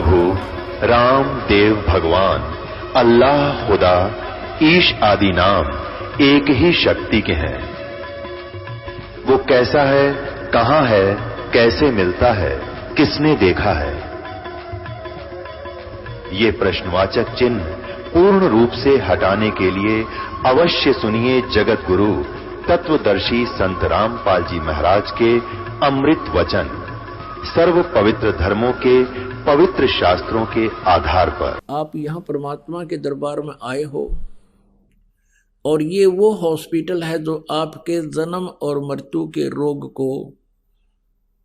प्रभु राम देव भगवान अल्लाह खुदा ईश आदि नाम एक ही शक्ति के हैं। वो कैसा है, कहां है, कैसे मिलता है, किसने देखा है? ये प्रश्नवाचक चिन्ह पूर्ण रूप से हटाने के लिए अवश्य सुनिए जगत गुरु तत्वदर्शी संत रामपाल जी महाराज के अमृत वचन, सर्व पवित्र धर्मों के पवित्र शास्त्रों के आधार पर। आप यहाँ परमात्मा के दरबार में आए हो और ये वो हॉस्पिटल है जो आपके जन्म और मृत्यु के रोग को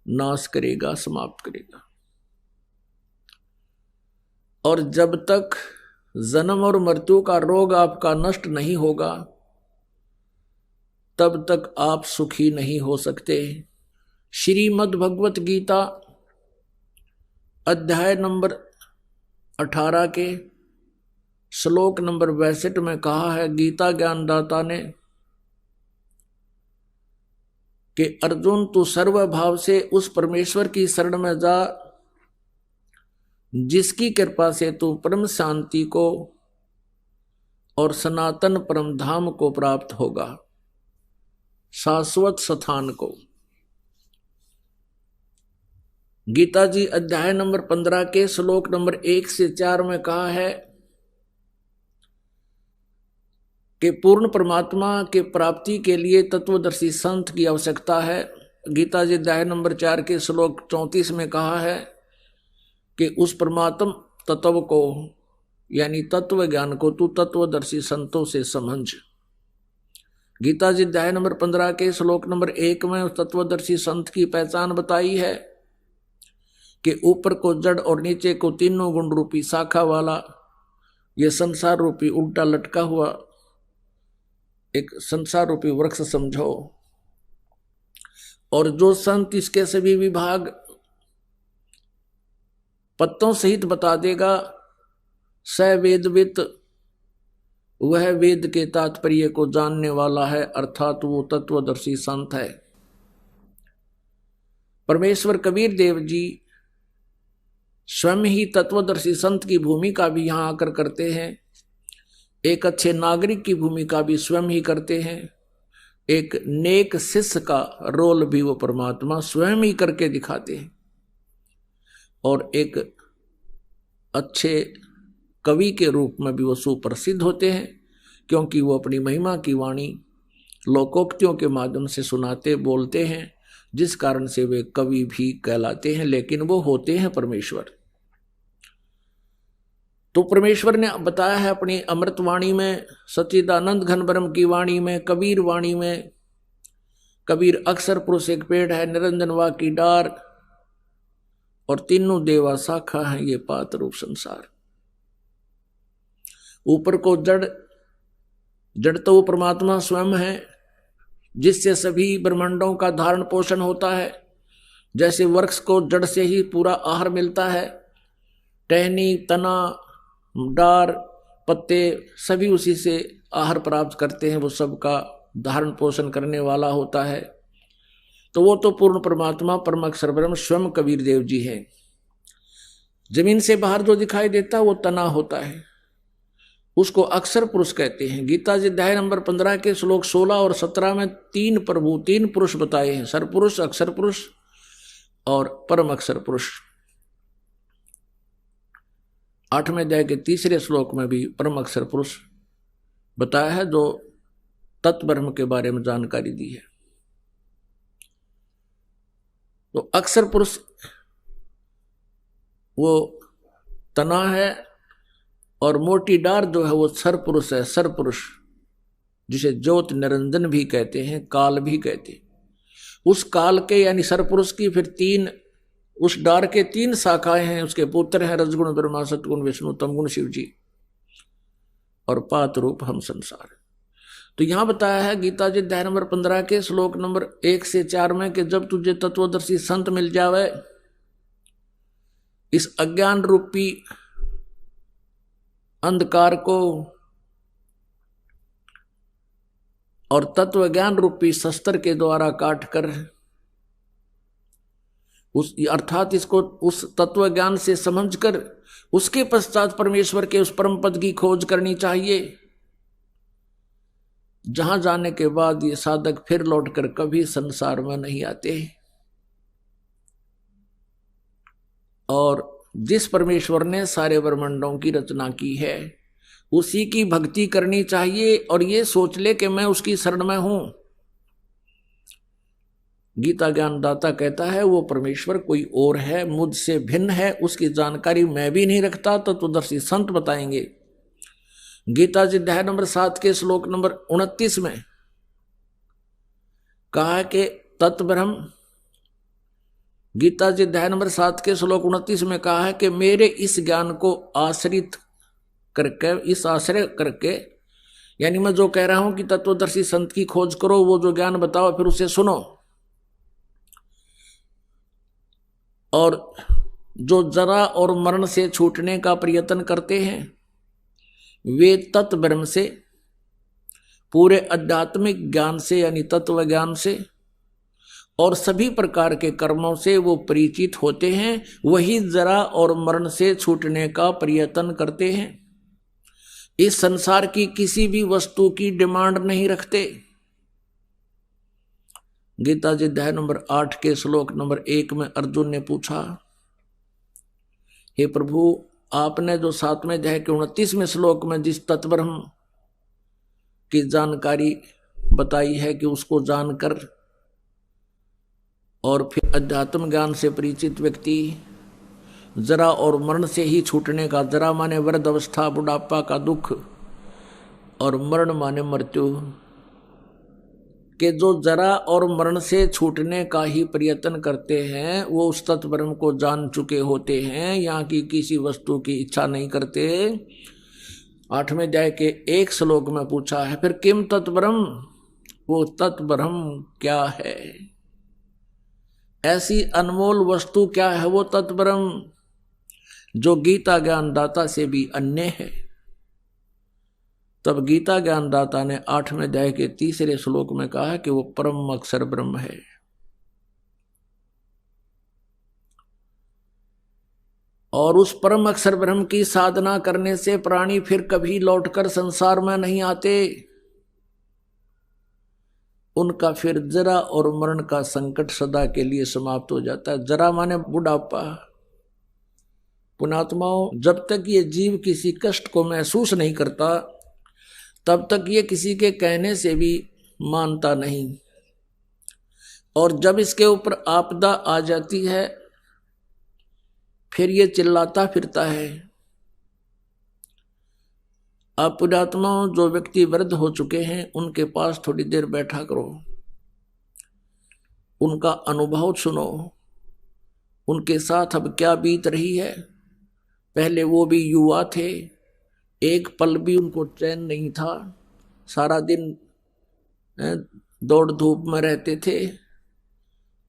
नाश करेगा, समाप्त करेगा। और जब तक जन्म और मृत्यु का रोग आपका नष्ट नहीं होगा तब तक आप सुखी नहीं हो सकते। श्रीमद् भगवत गीता अध्याय नंबर 18 के श्लोक नंबर 62 में कहा है गीता ज्ञानदाता ने कि अर्जुन तू सर्वभाव से उस परमेश्वर की शरण में जा जिसकी कृपा से तू परम शांति को और सनातन परम धाम को प्राप्त होगा, शाश्वत स्थान को। गीता जी अध्याय नंबर 15 के श्लोक नंबर 1 से 4 में कहा है कि पूर्ण परमात्मा के प्राप्ति के लिए तत्वदर्शी संत की आवश्यकता है। गीता जी अध्याय नंबर 4 के श्लोक 34 में कहा है कि उस परमात्म तत्व को यानी तत्व ज्ञान को तू तत्वदर्शी संतों से समझ। गीता जी अध्याय नंबर 15 के श्लोक नंबर 1 में उस तत्वदर्शी संत की पहचान बताई है कि ऊपर को जड़ और नीचे को तीनों गुण रूपी शाखा वाला ये संसार रूपी उल्टा लटका हुआ एक संसार रूपी वृक्ष समझो, और जो संत इसके सभी विभाग पत्तों सहित बता देगा स वेदवित, वह वेद के तात्पर्य को जानने वाला है, अर्थात वो तत्वदर्शी संत है। परमेश्वर कबीर देव जी स्वयं ही तत्वदर्शी संत की भूमिका भी यहां आकर करते हैं, एक अच्छे नागरिक की भूमिका भी स्वयं ही करते हैं, एक नेक शिष्य का रोल भी वो परमात्मा स्वयं ही करके दिखाते हैं, और एक अच्छे कवि के रूप में भी वो सुप्रसिद्ध होते हैं क्योंकि वो अपनी महिमा की वाणी लोकोक्तियों के माध्यम से सुनाते बोलते हैं, जिस कारण से वे कवि भी कहलाते हैं, लेकिन वो होते हैं परमेश्वर। तो परमेश्वर ने बताया है अपनी अमृत वाणी में, सच्चिदानंद घन ब्रह्म की वाणी में, कबीर वाणी में। कबीर अक्षर पुरुष एक पेड़ है, निरंजन वा की डार, और तीनों देवा शाखा हैं ये पात रूप संसार। ऊपर को जड़, जड़ तो वो परमात्मा स्वयं है जिससे सभी ब्रह्मांडों का धारण पोषण होता है। जैसे वृक्ष को जड़ से ही पूरा आहार मिलता है, टहनी, तना, डार, पत्ते सभी उसी से आहार प्राप्त करते हैं, वो सबका धारण पोषण करने वाला होता है। तो वो तो पूर्ण परमात्मा परम अक्षर ब्रह्म स्वयं कबीर देव जी है। जमीन से बाहर जो दिखाई देता है वो तना होता है, उसको अक्षर पुरुष कहते हैं। गीता जी अध्याय नंबर 15 के श्लोक 16 और 17 में तीन पुरुष बताए हैं, सरपुरुष, अक्षर पुरुष और परम अक्षर पुरुष। 8वें अध्याय के 3रे श्लोक में भी परम अक्षर पुरुष बताया है जो तत्ब्रह्म के बारे में जानकारी दी है। तो अक्षर पुरुष वो तना है और मोटी डार जो है वो सर पुरुष है, सर पुरुष, जिसे ज्योत निरंजन भी कहते हैं, काल भी कहते हैं। उस काल के यानी सर पुरुष की फिर तीन, उस डार के 3 शाखाएं हैं, उसके पुत्र हैं रजगुण ब्रह्मा, सतगुण विष्णु, तमगुण शिव जी, और पात रूप हम संसार। तो यहां बताया है गीता जी अध्याय नंबर 15 के श्लोक नंबर 1 से 4 में कि जब तुझे तत्वदर्शी संत मिल जावे, इस अज्ञान रूपी अंधकार को और तत्व ज्ञान रूपी शस्त्र के द्वारा काट कर उस अर्थात इसको उस तत्व ज्ञान से समझकर उसके पश्चात परमेश्वर के उस परम पद की खोज करनी चाहिए, जहां जाने के बाद ये साधक फिर लौटकर कभी संसार में नहीं आते। और जिस परमेश्वर ने सारे ब्रह्मांडों की रचना की है उसी की भक्ति करनी चाहिए, और ये सोच ले कि मैं उसकी शरण में हूं। गीता ज्ञानदाता कहता है वो परमेश्वर कोई और है, मुझसे भिन्न है, उसकी जानकारी मैं भी नहीं रखता। तत्वदर्शी संत बताएंगे। गीता जी अध्याय नंबर 7 के श्लोक नंबर 29 में कहा कि तत्ब्रह्म, गीता जी अध्याय नंबर 7 के श्लोक 29 में कहा है कि मेरे इस ज्ञान को आश्रित करके, इस आश्रय करके, यानी मैं जो कह रहा हूं कि तत्वदर्शी संत की खोज करो, वो जो ज्ञान बताओ फिर उसे सुनो, और जो जरा और मरण से छूटने का प्रयत्न करते हैं वे तत्व ब्रह्म से, पूरे आध्यात्मिक ज्ञान से यानी तत्व ज्ञान से और सभी प्रकार के कर्मों से वो परिचित होते हैं, वही जरा और मरण से छूटने का प्रयत्न करते हैं। इस संसार की किसी भी वस्तु की डिमांड नहीं रखते। गीता जी अध्याय नंबर 8 के श्लोक नंबर 1 में अर्जुन ने पूछा, हे प्रभु, आपने जो 7वें अध्याय के 29वें श्लोक में जिस तत्ब्रह्म की जानकारी बताई है कि उसको जानकर और फिर अध्यात्म ज्ञान से परिचित व्यक्ति जरा और मरण से ही छूटने का, जरा माने वृद्ध अवस्था, बुढ़ापा का दुख, और मरण माने मृत्यु, के जो जरा और मरण से छूटने का ही प्रयत्न करते हैं वो उस तत्ब्रह्म को जान चुके होते हैं, यहाँ की किसी वस्तु की इच्छा नहीं करते। 8वें अध्याय के 1 श्लोक में पूछा है, फिर किम तत्ब्रह्म, वो तत्ब्रह्म क्या है, ऐसी अनमोल वस्तु क्या है वो तत्ब्रह्म जो गीता ज्ञानदाता से भी अन्य है। तब गीता ज्ञानदाता ने 8वें अध्याय के 3 श्लोक में कहा है कि वो परम अक्षर ब्रह्म है। और उस परम अक्षर ब्रह्म की साधना करने से प्राणी फिर कभी लौटकर संसार में नहीं आते। उनका फिर जरा और मरण का संकट सदा के लिए समाप्त हो जाता है। जरा माने बुढ़ापा। पुणात्माओं, जब तक ये जीव किसी कष्ट को महसूस नहीं करता तब तक ये किसी के कहने से भी मानता नहीं, और जब इसके ऊपर आपदा आ जाती है फिर ये चिल्लाता फिरता है। आप पुणात्माओं, जो व्यक्ति वृद्ध हो चुके हैं उनके पास थोड़ी देर बैठा करो, उनका अनुभव सुनो, उनके साथ अब क्या बीत रही है। पहले वो भी युवा थे, एक पल भी उनको चैन नहीं था, सारा दिन दौड़ धूप में रहते थे,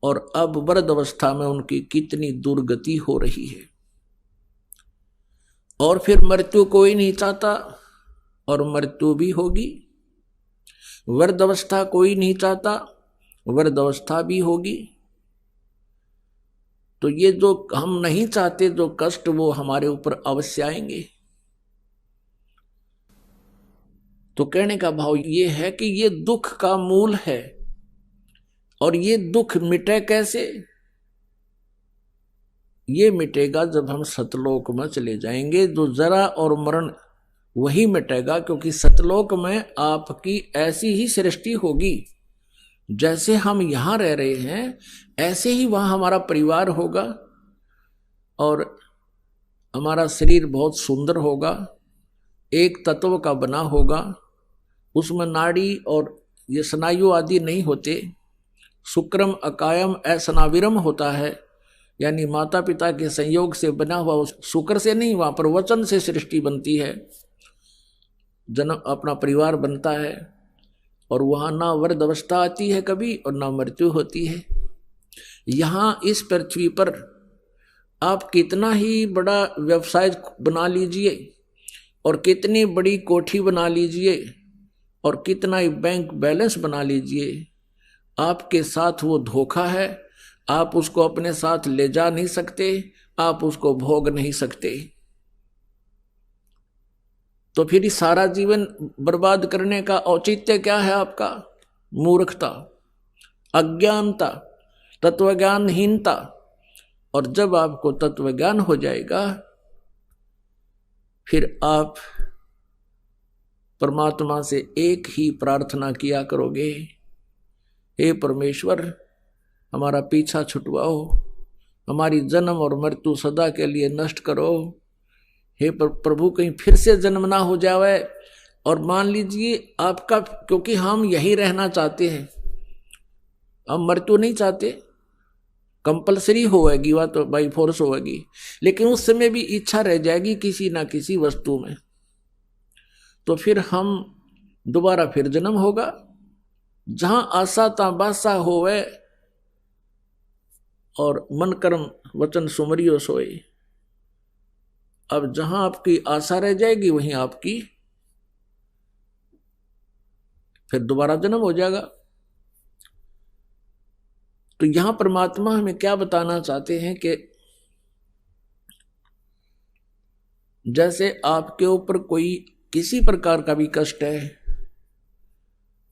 और अब वृद्ध अवस्था में उनकी कितनी दुर्गति हो रही है। और फिर मृत्यु कोई नहीं चाहता, और मृत्यु भी होगी। वृद्ध अवस्था कोई नहीं चाहता, वृद्ध अवस्था भी होगी। तो ये जो हम नहीं चाहते जो कष्ट, वो हमारे ऊपर अवश्य आएंगे। तो कहने का भाव ये है कि ये दुख का मूल है, और ये दुख मिटे कैसे? ये मिटेगा जब हम सतलोक में चले जाएंगे। जो जरा और मरण वही मिटेगा, क्योंकि सतलोक में आपकी ऐसी ही सृष्टि होगी। जैसे हम यहां रह रहे हैं ऐसे ही वहां हमारा परिवार होगा, और हमारा शरीर बहुत सुंदर होगा, एक तत्व का बना होगा। उसमें नाड़ी और ये स्नायु आदि नहीं होते। शुक्रम अकायम असनाविरम होता है, यानी माता पिता के संयोग से बना हुआ, शुक्र से नहीं, वहां पर वचन से सृष्टि बनती है, जन्म अपना परिवार बनता है, और वहां ना वृद्ध अवस्था आती है कभी, और ना मृत्यु होती है। यहाँ इस पृथ्वी पर आप कितना ही बड़ा व्यवसाय बना लीजिए, और कितनी बड़ी कोठी बना लीजिए, और कितना ही बैंक बैलेंस बना लीजिए, आपके साथ वो धोखा है आप उसको अपने साथ ले जा नहीं सकते, आप उसको भोग नहीं सकते। तो फिर इस सारा जीवन बर्बाद करने का औचित्य क्या है आपका? मूर्खता, अज्ञानता, तत्वज्ञानहीनता। और जब आपको तत्वज्ञान हो जाएगा फिर आप परमात्मा से एक ही प्रार्थना किया करोगे, हे परमेश्वर हमारा पीछा छुटवाओ, हमारी जन्म और मृत्यु सदा के लिए नष्ट करो। हे प्रभु कहीं फिर से जन्म ना हो जावे। और मान लीजिए आपका, क्योंकि हम यही रहना चाहते हैं, हम मृत्यु नहीं चाहते, कंपलसरी होगी वह तो बाई फोर्स होगी, लेकिन उस समय भी इच्छा रह जाएगी किसी ना किसी वस्तु में, तो फिर हम दोबारा फिर जन्म होगा। जहां आशा ता बासा होवे और मन कर्म वचन सुमरियो सोए। अब जहां आपकी आशा रह जाएगी वहीं आपकी फिर दोबारा जन्म हो जाएगा। तो यहां परमात्मा हमें क्या बताना चाहते हैं कि जैसे आपके ऊपर कोई किसी प्रकार का भी कष्ट है,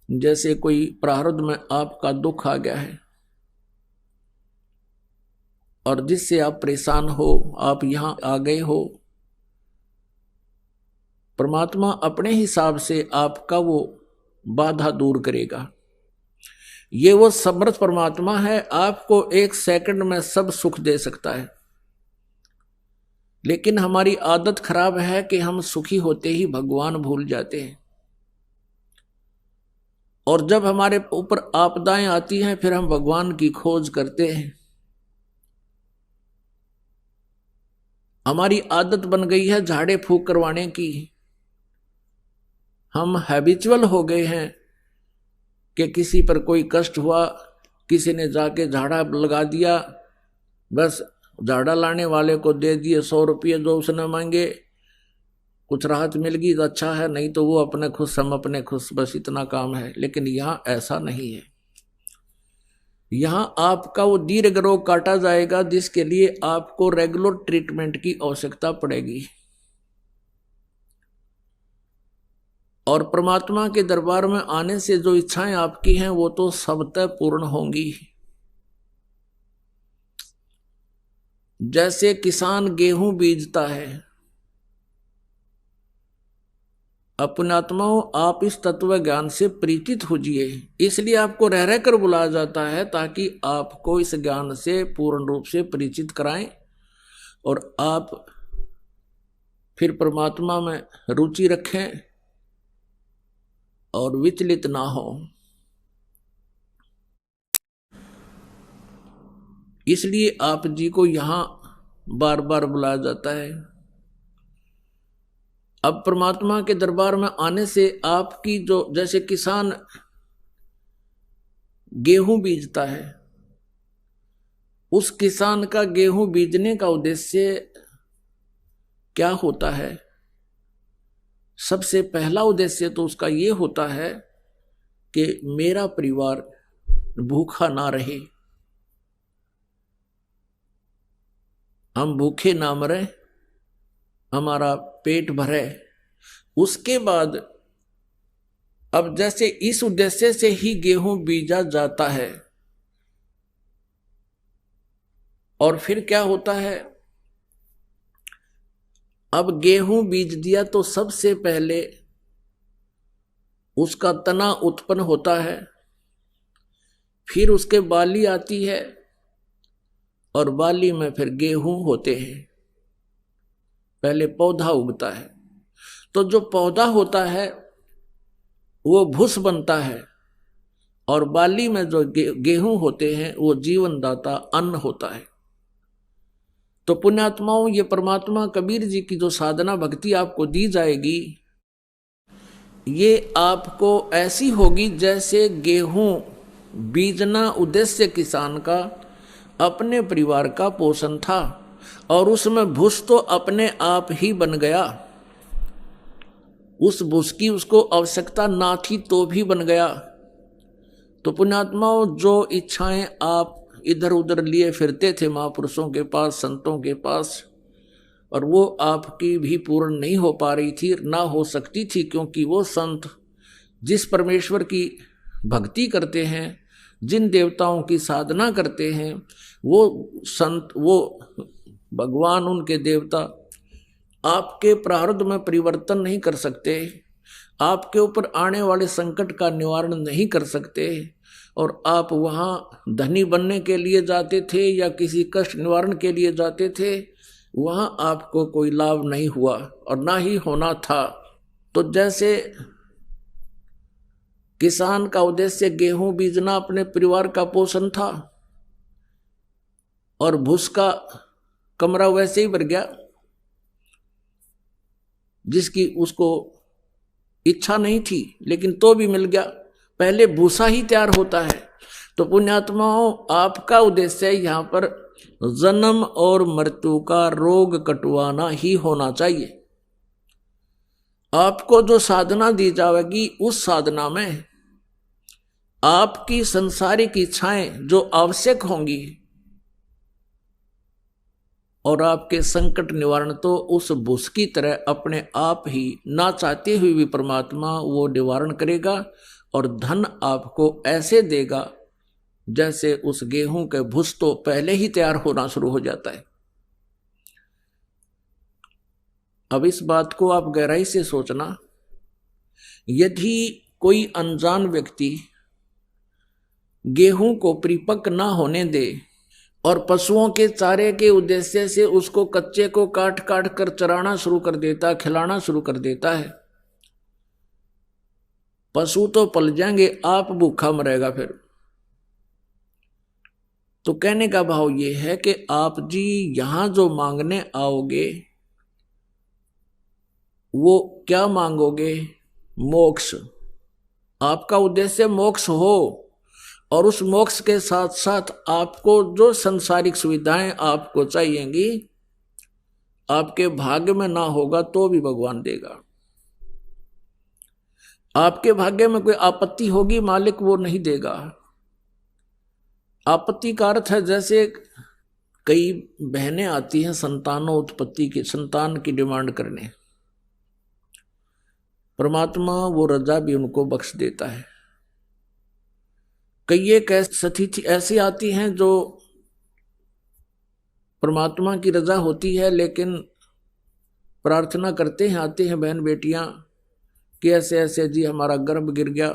जैसे कोई प्रारब्ध में आपका दुख आ गया है और जिससे आप परेशान हो, आप यहां आ गए हो, परमात्मा अपने हिसाब से आपका वो बाधा दूर करेगा। ये वो समर्थ परमात्मा है, आपको एक सेकंड में सब सुख दे सकता है। लेकिन हमारी आदत खराब है कि हम सुखी होते ही भगवान भूल जाते हैं, और जब हमारे ऊपर आपदाएं आती हैं फिर हम भगवान की खोज करते हैं। हमारी आदत बन गई है झाड़े फूंक करवाने की, हम हैबिचुअल हो गए हैं कि किसी पर कोई कष्ट हुआ, किसी ने जाके झाड़ा लगा दिया, बस झाड़ा लाने वाले को दे दिए 100 रुपये जो उसने मांगे, कुछ राहत मिल गई तो अच्छा है, नहीं तो वो अपने खुश हम अपने खुश, बस इतना काम है। लेकिन यहाँ ऐसा नहीं है। यहाँ आपका वो दीर्घ रोग काटा जाएगा जिसके लिए आपको रेगुलर ट्रीटमेंट की आवश्यकता पड़ेगी, और परमात्मा के दरबार में आने से जो इच्छाएं आपकी हैं वो तो सबतः पूर्ण होंगी। जैसे किसान गेहूं बीजता है, अपने आत्माओं आप इस तत्व ज्ञान से परिचित होजिए, इसलिए आपको रह रह कर बुलाया जाता है ताकि आपको इस ज्ञान से पूर्ण रूप से परिचित कराएं और आप फिर परमात्मा में रुचि रखें और विचलित ना हो। इसलिए आप जी को यहां बार बार बुलाया जाता है। अब परमात्मा के दरबार में आने से आपकी जो, जैसे किसान गेहूं बीजता है, उस किसान का गेहूं बीजने का उद्देश्य क्या होता है? सबसे पहला उद्देश्य तो उसका ये होता है कि मेरा परिवार भूखा ना रहे, हम भूखे ना मरे, हमारा पेट भरे। उसके बाद अब जैसे इस उद्देश्य से ही गेहूं बीजा जाता है, और फिर क्या होता है, अब गेहूं बीज दिया तो सबसे पहले उसका तना उत्पन्न होता है, फिर उसके बाली आती है और बाली में फिर गेहूं होते हैं। पहले पौधा उगता है, तो जो पौधा होता है वो भूस बनता है, और बाली में जो गेहूं होते हैं वो जीवनदाता अन्न होता है। तो पुण्यात्माओं, ये परमात्मा कबीर जी की जो साधना भक्ति आपको दी जाएगी, ये आपको ऐसी होगी जैसे गेहूं बीजना उद्देश्य किसान का अपने परिवार का पोषण था, और उसमें भूस तो अपने आप ही बन गया। उस भूस की उसको आवश्यकता ना थी तो भी बन गया। तो पुण्यात्माओं, जो इच्छाएं आप इधर उधर लिए फिरते थे महापुरुषों के पास, संतों के पास, और वो आपकी भी पूर्ण नहीं हो पा रही थी, ना हो सकती थी, क्योंकि वो संत जिस परमेश्वर की भक्ति करते हैं, जिन देवताओं की साधना करते हैं, वो संत, वो भगवान, उनके देवता आपके प्रारब्ध में परिवर्तन नहीं कर सकते, आपके ऊपर आने वाले संकट का निवारण नहीं कर सकते, और आप वहाँ धनी बनने के लिए जाते थे या किसी कष्ट निवारण के लिए जाते थे, वहाँ आपको कोई लाभ नहीं हुआ और ना ही होना था। तो जैसे किसान का उद्देश्य गेहूं बीजना, अपने परिवार का पोषण था, और भूस का कमरा वैसे ही भर गया, जिसकी उसको इच्छा नहीं थी लेकिन तो भी मिल गया। पहले भूसा ही तैयार होता है। तो पुण्यात्माओं, आपका उद्देश्य यहाँ पर जन्म और मृत्यु का रोग कटवाना ही होना चाहिए। आपको जो साधना दी जाएगी, उस साधना में आपकी संसारिक इच्छाएं जो आवश्यक होंगी और आपके संकट निवारण तो उस भूस की तरह अपने आप ही, ना चाहते हुए भी परमात्मा वो निवारण करेगा, और धन आपको ऐसे देगा जैसे उस गेहूं के भूस तो पहले ही तैयार होना शुरू हो जाता है। अब इस बात को आप गहराई से सोचना, यदि कोई अनजान व्यक्ति गेहूं को परिपक्व ना होने दे और पशुओं के चारे के उद्देश्य से उसको कच्चे को काट काट कर चराना शुरू कर देता, खिलाना शुरू कर देता है, पशु तो पल जाएंगे, आप भूखा मरेगा फिर। तो कहने का भाव ये है कि आप जी यहां जो मांगने आओगे, वो क्या मांगोगे? मोक्ष। आपका उद्देश्य मोक्ष हो, और उस मोक्ष के साथ साथ आपको जो संसारिक सुविधाएं आपको चाहिएंगी, आपके भाग्य में ना होगा तो भी भगवान देगा। आपके भाग्य में कोई आपत्ति होगी, मालिक वो नहीं देगा। आपत्ति का अर्थ है, जैसे कई बहनें आती हैं संतानों उत्पत्ति की, संतान की डिमांड करने, परमात्मा वो रजा भी उनको बख्श देता है। कई एक स्थिति ऐसी आती हैं जो परमात्मा की रजा होती है, लेकिन प्रार्थना करते हैं, आते हैं बहन बेटियां कि ऐसे ऐसे जी हमारा गर्भ गिर गया।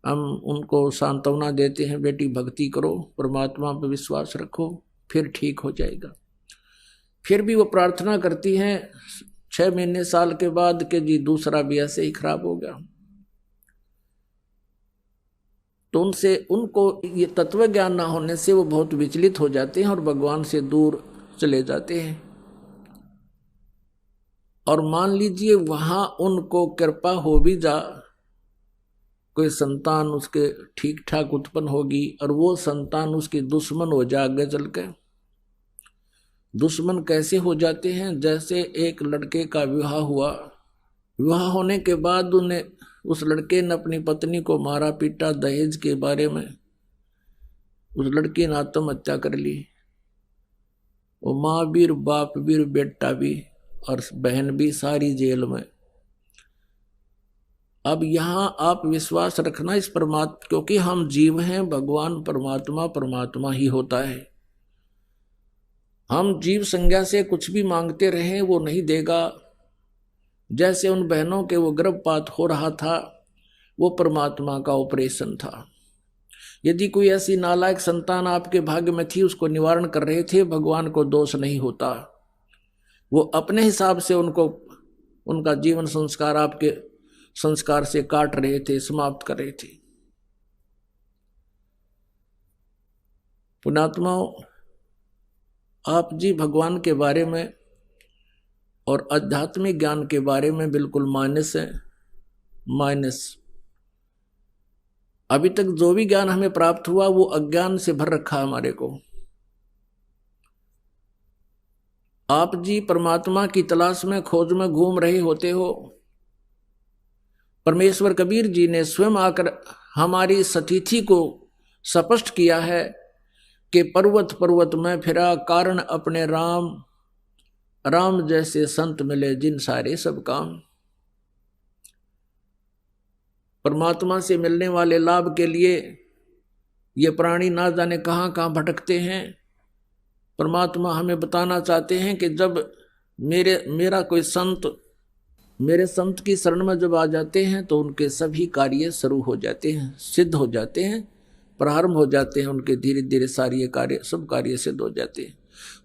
हम उनको सांत्वना देते हैं, बेटी भक्ति करो, परमात्मा पर विश्वास रखो, फिर ठीक हो जाएगा। फिर भी वो प्रार्थना करती हैं 6 महीने साल के बाद कि जी दूसरा भी ऐसे ही खराब हो गया। तो उनको ये तत्व ज्ञान ना होने से वो बहुत विचलित हो जाते हैं और भगवान से दूर चले जाते हैं। और मान लीजिए वहां उनको कृपा हो भी जा, कोई संतान उसके ठीक ठाक उत्पन्न होगी, और वो संतान उसकी दुश्मन हो जाए आगे चल के। दुश्मन कैसे हो जाते हैं? जैसे एक लड़के का विवाह हुआ, विवाह होने के बाद उस लड़के ने अपनी पत्नी को मारा पीटा दहेज के बारे में, उस लड़की ने आत्महत्या कर ली। वो माँ भी, बाप भी, बेटा भी और बहन भी सारी जेल में। अब यहां आप विश्वास रखना इस परमात्मा, क्योंकि हम जीव हैं, भगवान परमात्मा परमात्मा ही होता है। हम जीव संज्ञा से कुछ भी मांगते रहें वो नहीं देगा। जैसे उन बहनों के वो गर्भपात हो रहा था, वो परमात्मा का ऑपरेशन था। यदि कोई ऐसी नालायक संतान आपके भाग्य में थी, उसको निवारण कर रहे थे, भगवान को दोष नहीं होता। वो अपने हिसाब से उनका जीवन संस्कार आपके संस्कार से काट रहे थे, समाप्त कर रहे थे। पुण्यात्माओं, आप जी भगवान के बारे में और आध्यात्मिक ज्ञान के बारे में बिल्कुल माइनस है, माइनस। अभी तक जो भी ज्ञान हमें प्राप्त हुआ वो अज्ञान से भर रखा है हमारे को। आप जी परमात्मा की तलाश में, खोज में घूम रहे होते हो। परमेश्वर कबीर जी ने स्वयं आकर हमारी सतिथि को स्पष्ट किया है कि पर्वत पर्वत में फिरा कारण अपने राम, राम जैसे संत मिले जिन सारे सब काम। परमात्मा से मिलने वाले लाभ के लिए ये प्राणी ना जाने कहाँ कहाँ भटकते हैं। परमात्मा हमें बताना चाहते हैं कि जब मेरा कोई संत मेरे संत की शरण में जब आ जाते हैं तो उनके सभी कार्य शुरू हो जाते हैं, सिद्ध हो जाते हैं, प्रारंभ हो जाते हैं उनके, धीरे धीरे सारे कार्य सब कार्य सिद्ध हो जाते हैं।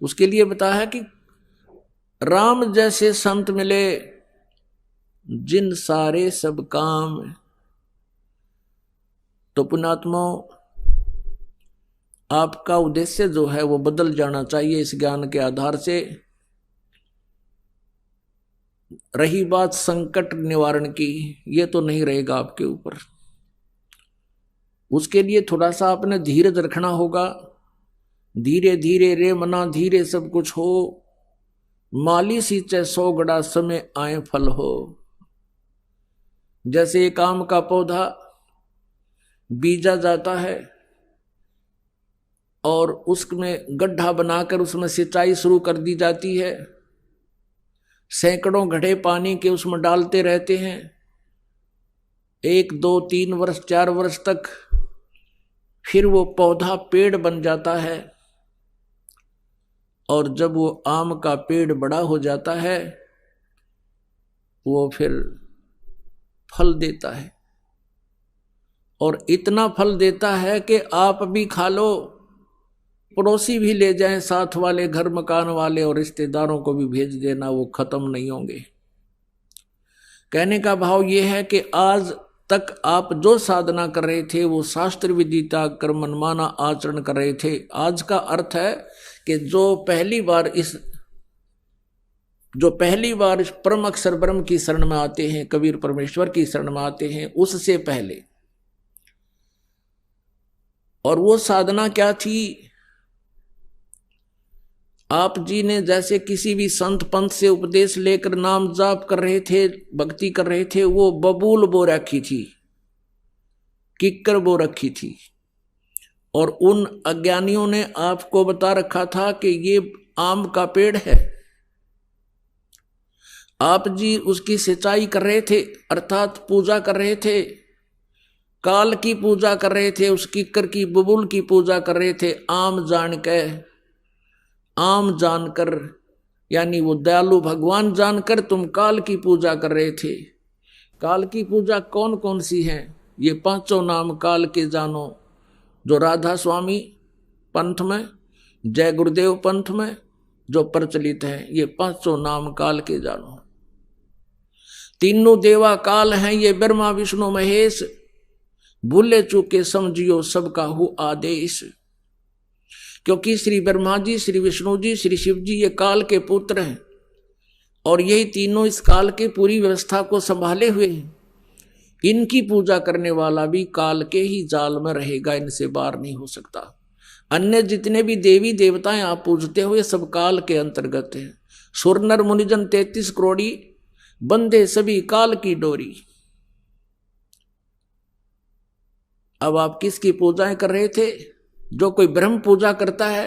उसके लिए बताया है कि राम जैसे संत मिले जिन सारे सब काम। तो पुण्यात्मा, आपका उद्देश्य जो है वो बदल जाना चाहिए इस ज्ञान के आधार से। रही बात संकट निवारण की, ये तो नहीं रहेगा आपके ऊपर। उसके लिए थोड़ा सा आपने धीरज रखना होगा। धीरे धीरे रे मना धीरे सब कुछ हो, माली सींचे 100 गड़ा समय आए फल हो। जैसे एक आम का पौधा बीजा जाता है और उसमें गड्ढा बनाकर उसमें सिंचाई शुरू कर दी जाती है, सैकड़ों घड़े पानी के उसमें डालते रहते हैं, 1, 2, 3 वर्ष 4 वर्ष तक, फिर वो पौधा पेड़ बन जाता है। और जब वो आम का पेड़ बड़ा हो जाता है वो फिर फल देता है, और इतना फल देता है कि आप भी खा लो, पड़ोसी भी ले जाएं, साथ वाले, घर मकान वाले और रिश्तेदारों को भी भेज देना, वो खत्म नहीं होंगे। कहने का भाव ये है कि आज तक आप जो साधना कर रहे थे वो शास्त्र विदिता कर मनमाना आचरण कर रहे थे। आज का अर्थ है कि जो पहली बार परम अक्षर ब्रह्म की शरण में आते हैं, कबीर परमेश्वर की शरण में आते हैं, उससे पहले। और वो साधना क्या थी? आप जी ने जैसे किसी भी संत पंथ से उपदेश लेकर नाम जाप कर रहे थे, भक्ति कर रहे थे, वो बबूल बो रखी थी, किक्कर बो रखी थी। और उन अज्ञानियों ने आपको बता रखा था कि ये आम का पेड़ है। आप जी उसकी सिंचाई कर रहे थे, अर्थात पूजा कर रहे थे, काल की पूजा कर रहे थे, उस किक्कर की बबूल की पूजा कर रहे थे। आम जानकर, यानी वो दयालु भगवान जानकर तुम काल की पूजा कर रहे थे। काल की पूजा कौन कौन सी है? ये 5 नाम काल के जानो, जो राधा स्वामी पंथ में, जय गुरुदेव पंथ में जो प्रचलित है, ये 5 नाम काल के जानो। तीनों देवा काल हैं, ये ब्रह्मा विष्णु महेश, भूले चूके समझियो सबका हो आदेश। क्योंकि श्री ब्रह्मा जी, श्री विष्णु जी, श्री शिव जी ये काल के पुत्र हैं, और यही तीनों इस काल के पूरी व्यवस्था को संभाले हुए हैं। इनकी पूजा करने वाला भी काल के ही जाल में रहेगा, इनसे बाहर नहीं हो सकता। अन्य जितने भी देवी देवताएं आप पूजते हुए सब काल के अंतर्गत हैं। सुर नर मुनिजन 33 करोड़ी, बंदे सभी काल की डोरी। अब आप किसकी पूजाएं कर रहे थे? जो कोई ब्रह्म पूजा करता है,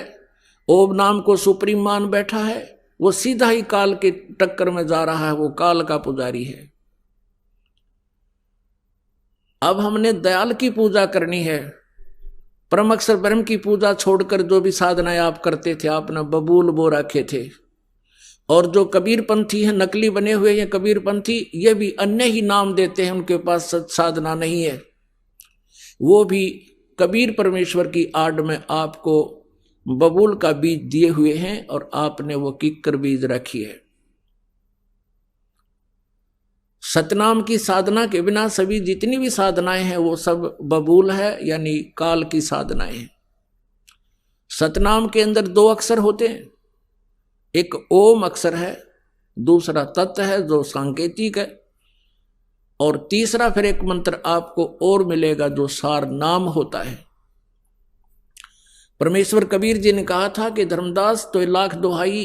ओम नाम को सुप्रीम मान बैठा है, वो सीधा ही काल के टक्कर में जा रहा है, वो काल का पुजारी है। अब हमने दयाल की पूजा करनी है। परम अक्षर ब्रह्म की पूजा छोड़कर जो भी साधनाएं आप करते थे, आपने बबूल बो रखे थे। और जो कबीर पंथी हैं, नकली बने हुए हैं कबीर पंथी, ये भी अन्य ही नाम देते हैं, उनके पास सच साधना नहीं है। वो भी कबीर परमेश्वर की आड़ में आपको बबूल का बीज दिए हुए हैं, और आपने वो किक्कर बीज रखी है। सतनाम की साधना के बिना सभी जितनी भी साधनाएं हैं वो सब बबूल है, यानी काल की साधनाएं हैं। सतनाम के अंदर 2 अक्षर होते हैं, एक ओम अक्षर है, दूसरा तत् है जो सांकेतिक है, और तीसरा फिर एक मंत्र आपको और मिलेगा जो सार नाम होता है। परमेश्वर कबीर जी ने कहा था कि धर्मदास तो 1,00,000 दोहाई,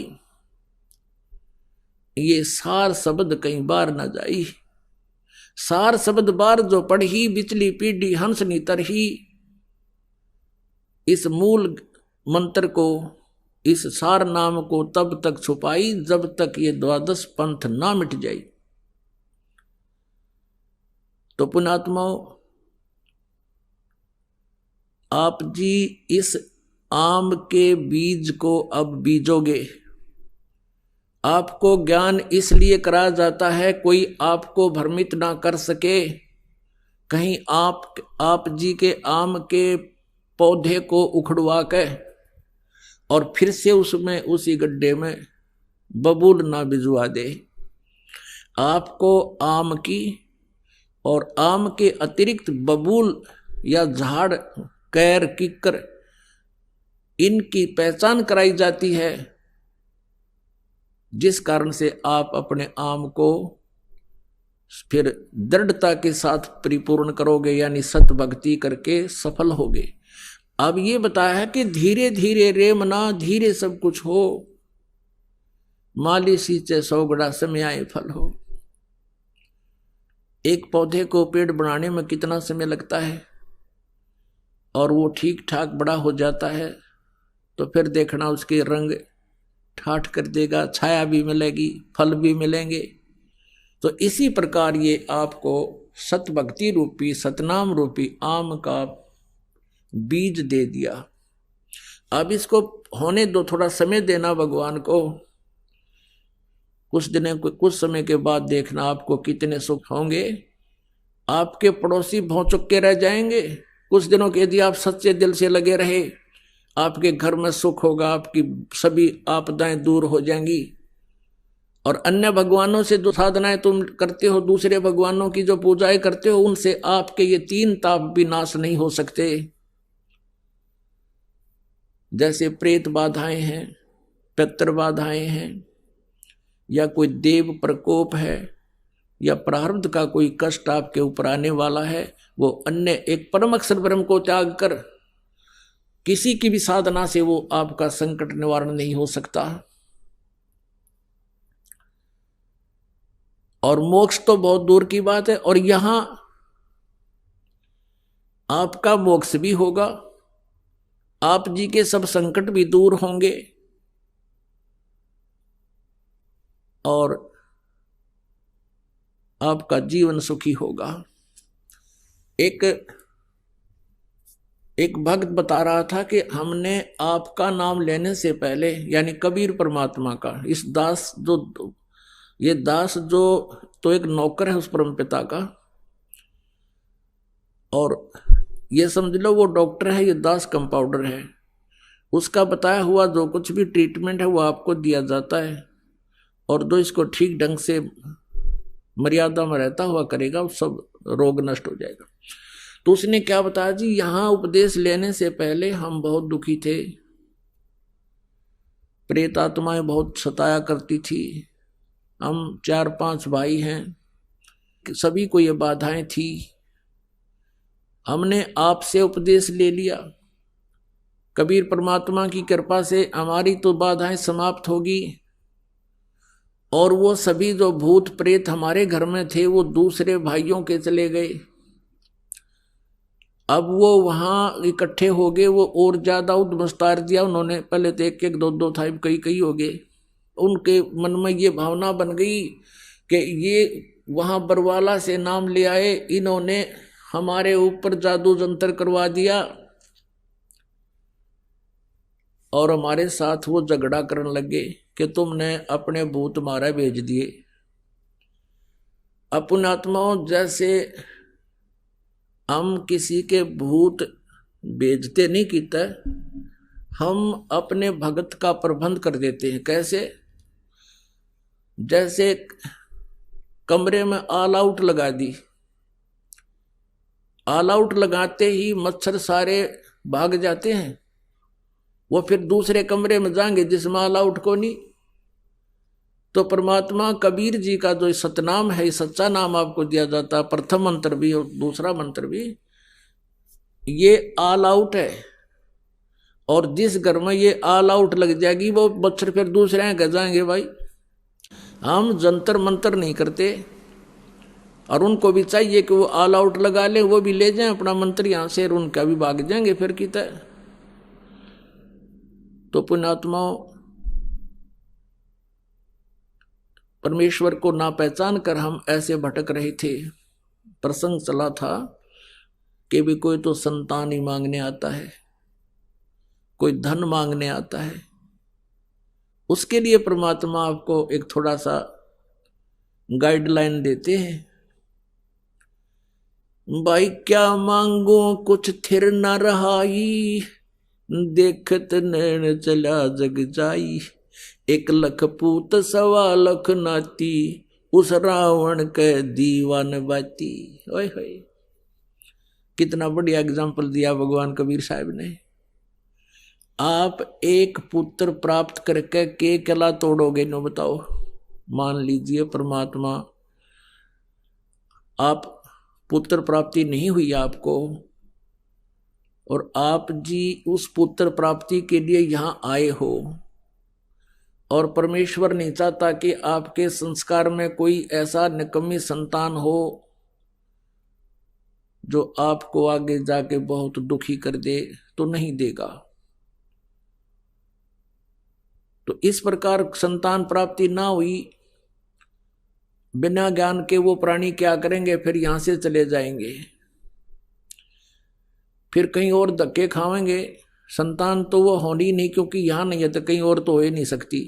ये सार शब्द कई बार न जाई। सार शब्द बार जो पढ़ी, बिचली पीढ़ी हंस नी तरही, इस मूल मंत्र को, इस सार नाम को तब तक छुपाई जब तक ये द्वादश पंथ ना मिट जाए। तो पुण्यात्माओं, आप जी इस आम के बीज को अब बीजोगे। आपको ज्ञान इसलिए कराया जाता है कोई आपको भ्रमित ना कर सके, कहीं आप जी के आम के पौधे को उखड़वा के और फिर से उसमें उसी गड्ढे में बबूल ना भिजवा दे। आपको आम की और आम के अतिरिक्त बबूल या झाड़, कैर, किक्कर, इनकी पहचान कराई जाती है, जिस कारण से आप अपने आम को फिर दृढ़ता के साथ परिपूर्ण करोगे, यानी सत भक्ति करके सफल होगे। अब ये बताया है कि धीरे धीरे रे मना, धीरे सब कुछ हो, माली सींचे 100 गड़ा समय आए फल हो। एक पौधे को पेड़ बनाने में कितना समय लगता है और वो ठीक ठाक बड़ा हो जाता है तो फिर देखना उसके रंग ठाठ कर देगा, छाया भी मिलेगी, फल भी मिलेंगे। तो इसी प्रकार ये आपको सत भक्ति रूपी, सतनाम रूपी आम का बीज दे दिया। अब इसको होने दो, थोड़ा समय देना भगवान को। कुछ समय के बाद देखना आपको कितने सुख होंगे। आपके पड़ोसी भौचुक के रह जाएंगे। कुछ दिनों के यदि आप सच्चे दिल से लगे रहे, आपके घर में सुख होगा, आपकी सभी आपदाएं दूर हो जाएंगी। और अन्य भगवानों से जो साधनाएं तुम करते हो, दूसरे भगवानों की जो पूजाएं करते हो, उनसे आपके ये 3 ताप भी नाश नहीं हो सकते। जैसे प्रेत बाधाएं हैं, पितृ बाधाएं हैं, या कोई देव प्रकोप है, या प्रारब्ध का कोई कष्ट आपके ऊपर आने वाला है, वो अन्य एक परम अक्षर ब्रह्म को त्याग कर किसी की भी साधना से वो आपका संकट निवारण नहीं हो सकता। और मोक्ष तो बहुत दूर की बात है, और यहां आपका मोक्ष भी होगा, आप जी के सब संकट भी दूर होंगे, और आपका जीवन सुखी होगा। एक भक्त बता रहा था कि हमने आपका नाम लेने से पहले, यानी कबीर परमात्मा का, इस दास जो, ये दास जो तो एक नौकर है उस परम पिता का, और ये समझ लो वो डॉक्टर है, ये दास कंपाउंडर है। उसका बताया हुआ जो कुछ भी ट्रीटमेंट है वो आपको दिया जाता है, और जो इसको ठीक ढंग से मर्यादा में रहता हुआ करेगा, वो सब रोग नष्ट हो जाएगा। तो उसने क्या बताया जी, यहां उपदेश लेने से पहले हम बहुत दुखी थे, प्रेत आत्माएं बहुत सताया करती थी, हम 4-5 भाई हैं, सभी को ये बाधाएं थी। हमने आपसे उपदेश ले लिया, कबीर परमात्मा की कृपा से हमारी तो बाधाएं समाप्त होगी, और वो सभी जो भूत प्रेत हमारे घर में थे वो दूसरे भाइयों के चले गए। अब वो वहां इकट्ठे हो गए, वो और ज्यादा उद्मस्तार दिया उन्होंने। पहले तो 1-1, 2-2 था, कई हो गए। उनके मन में ये भावना बन गई कि ये वहां बरवाला से नाम ले आए, इन्होंने हमारे ऊपर जादू जंतर करवा दिया, और हमारे साथ वो झगड़ा करने लगे कि तुमने अपने भूत मारा भेज दिए। अपन आत्माओं, जैसे हम किसी के भूत भेजते नहीं कीता, हम अपने भगत का प्रबंध कर देते हैं। कैसे? जैसे कमरे में ऑल आउट लगा दी, ऑल आउट लगाते ही मच्छर सारे भाग जाते हैं, वो फिर दूसरे कमरे में जाएंगे जिसमें ऑल आउट को नहीं। तो परमात्मा कबीर जी का जो सतनाम है, सच्चा नाम आपको दिया जाता है, प्रथम मंत्र भी और दूसरा मंत्र भी, ये ऑल आउट है। और जिस घर में ये ऑल आउट लग जाएगी वो मच्छर फिर दूसरे घर जाएंगे। भाई हम जंतर मंत्र नहीं करते, और उनको भी चाहिए कि वो ऑल आउट लगा ले, वो भी ले जाएं अपना मंत्र यहाँ से, उनका भी भाग जाएंगे फिर की तरह। तो पुण्यात्माओं, परमेश्वर को ना पहचान कर हम ऐसे भटक रहे थे। प्रसंग चला था कि भी कोई तो संतान ही मांगने आता है, कोई धन मांगने आता है। उसके लिए परमात्मा आपको एक थोड़ा सा गाइडलाइन देते हैं। भाई क्या मांगो कुछ थिर न रहाई, देखत नैन चला जग जाई। 1 लाख पूत 1.25 लाख नाती, उस रावण के दीवान बाती। ओए होए, कितना बढ़िया एग्जाम्पल दिया भगवान कबीर साहब ने। आप एक पुत्र प्राप्त करके के कला तोड़ोगे नो बताओ। मान लीजिए परमात्मा, आप पुत्र प्राप्ति नहीं हुई आपको, और आप जी उस पुत्र प्राप्ति के लिए यहां आए हो, और परमेश्वर नहीं चाहता कि आपके संस्कार में कोई ऐसा निकम्मी संतान हो जो आपको आगे जाके बहुत दुखी कर दे, तो नहीं देगा। तो इस प्रकार संतान प्राप्ति ना हुई, बिना ज्ञान के वो प्राणी क्या करेंगे, फिर यहां से चले जाएंगे, फिर कहीं और धक्के खाएंगे। संतान तो वो होनी नहीं, क्योंकि यहां नहीं है तो कहीं और तो हो ही नहीं सकती।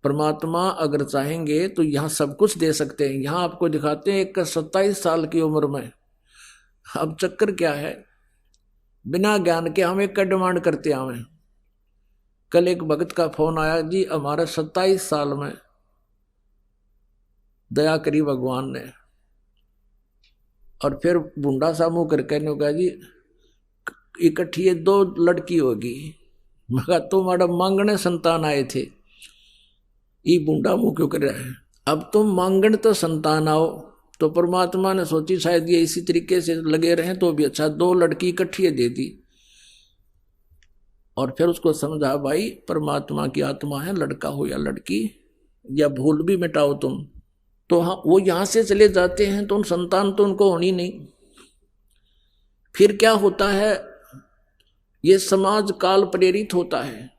परमात्मा अगर चाहेंगे तो यहां सब कुछ दे सकते हैं। यहां आपको दिखाते हैं एक 27 साल की उम्र में। अब चक्कर क्या है, बिना ज्ञान के हम एक का डिमांड करते आवे। कल एक भक्त का फोन आया, जी हमारे 27 साल में दया करी भगवान ने, और फिर बूंदा सा मुंह करके ने कहा, जी इकट्ठी 2 लड़की होगी। मैं कहा तुम मैडम मांगने संतान आए थे, ये बूंदा मुंह क्यों कर रहा है। अब तुम मांगण तो संतान आओ। तो परमात्मा ने सोची शायद ये इसी तरीके से लगे रहे तो भी अच्छा, 2 लड़की इकट्ठी दे दी। और फिर उसको समझा, भाई परमात्मा की आत्मा है, लड़का हो या लड़की, या भूल भी मिटाओ तुम। तो हाँ, वो यहां से चले जाते हैं तो उन संतान तो उनको होनी नहीं। फिर क्या होता है, ये समाज काल प्रेरित होता है।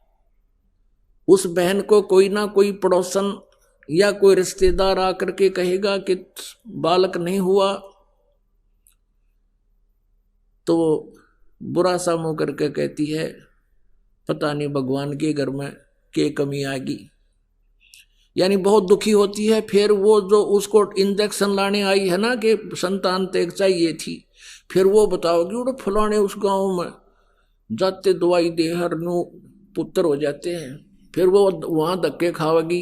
उस बहन को कोई ना कोई पड़ोसन या कोई रिश्तेदार आकर के कहेगा कि बालक नहीं हुआ, तो बुरा सा मुंह करके कहती है पता नहीं भगवान के घर में के कमी आ गई, यानी बहुत दुखी होती है। फिर वो जो उसको इंजेक्शन लाने आई है ना कि संतान तेग चाहिए थी, फिर वो बताओगी वो फलाने उस गांव में जाते दवाई दे हर नु पुत्र हो जाते हैं, फिर वो वहां धक्के खावेगी।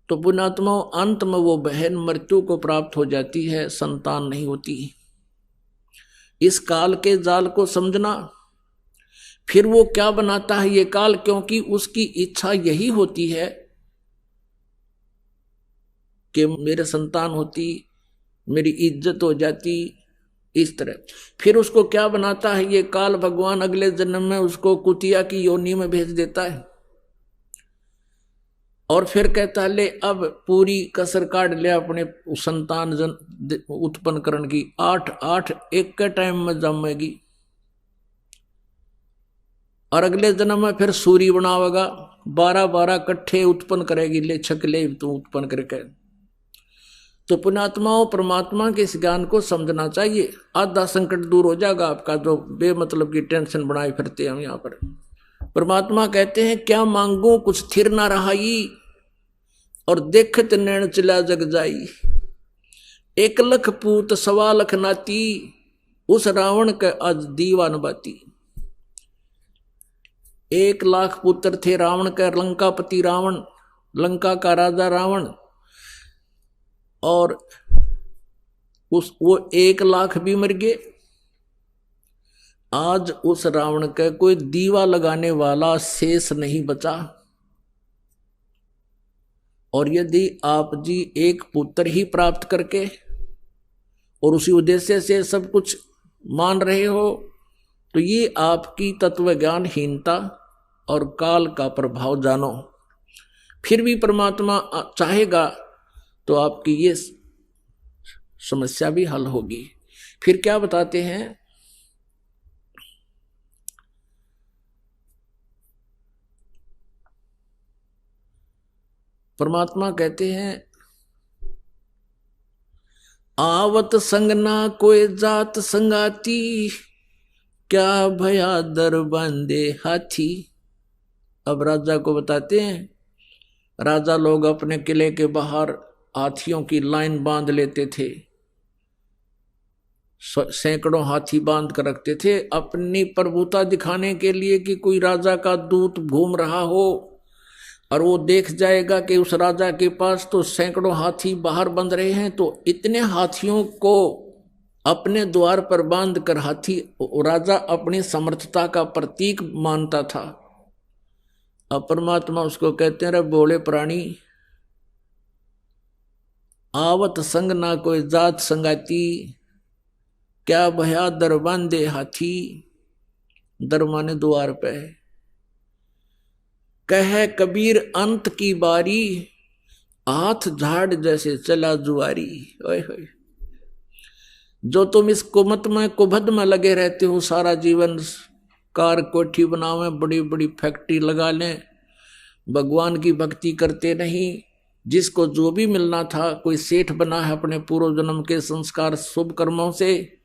तो पुण्यात्मा अंत में वो बहन मृत्यु को प्राप्त हो जाती है, संतान नहीं होती। इस काल के जाल को समझना। फिर वो क्या बनाता है ये काल, क्योंकि उसकी इच्छा यही होती है कि मेरे संतान होती, मेरी इज्जत हो जाती, इस तरह। फिर उसको क्या बनाता है ये काल, भगवान अगले जन्म में उसको कुतिया की योनि में भेज देता है, और फिर कहता है ले अब पूरी कसर काट ले अपने संतान उत्पन्न करने की। 8 एक के टाइम में जमेगी, और अगले जन्म में फिर सूरी बनावेगा, 12 कट्ठे उत्पन्न करेगी, ले छकले तू उत्पन्न करके। तो पुण्यात्माओं, परमात्मा के इस ज्ञान को समझना चाहिए, आधा संकट दूर हो जाएगा आपका, जो बेमतलब की टेंशन बनाए फिरते हम यहाँ पर। परमात्मा कहते हैं क्या मांगू कुछ थिर ना रहाई, और देखत नैन चला जग जाई। 1 लाख पूत 1.25 लाख नाती, उस रावण के आज दीवान बाती। 1 लाख पुत्र थे रावण का, लंकापति रावण, लंका का राजा रावण, और वो 1 लाख भी मर गए। आज उस रावण का कोई दीवा लगाने वाला शेष नहीं बचा। और यदि आप जी एक पुत्र ही प्राप्त करके और उसी उद्देश्य से सब कुछ मान रहे हो, तो ये आपकी तत्व ज्ञानहीनता और काल का प्रभाव जानो। फिर भी परमात्मा चाहेगा तो आपकी ये समस्या भी हल होगी। फिर क्या बताते हैं, परमात्मा कहते हैं आवत संग ना कोई जात संगाती, क्या भया दर बांधे हाथी। अब राजा को बताते हैं, राजा लोग अपने किले के बाहर हाथियों की लाइन बांध लेते थे, सैकड़ों हाथी बांध कर रखते थे अपनी प्रभुता दिखाने के लिए कि कोई राजा का दूत घूम रहा हो और वो देख जाएगा कि उस राजा के पास तो सैकड़ों हाथी बाहर बंध रहे हैं, तो इतने हाथियों को अपने द्वार पर बांध कर हाथी राजा अपनी समर्थता का प्रतीक मानता था। अब परमात्मा उसको कहते हैं, रे बोले प्राणी, आवत संग ना कोई जात संगाती, क्या भया दर बांधे हाथी। दर माने द्वार पे। कह कबीर अंत की बारी, हाथ झाड़ जैसे चला जुआरी। ओए होए, जो तुम इस कुमत में कुभद में लगे रहते हो, सारा जीवन कार कोठी बनावे, बड़ी बड़ी फैक्ट्री लगा लें, भगवान की भक्ति करते नहीं। जिसको जो भी मिलना था, कोई सेठ बना है अपने पूर्व जन्म के संस्कार शुभ कर्मों से,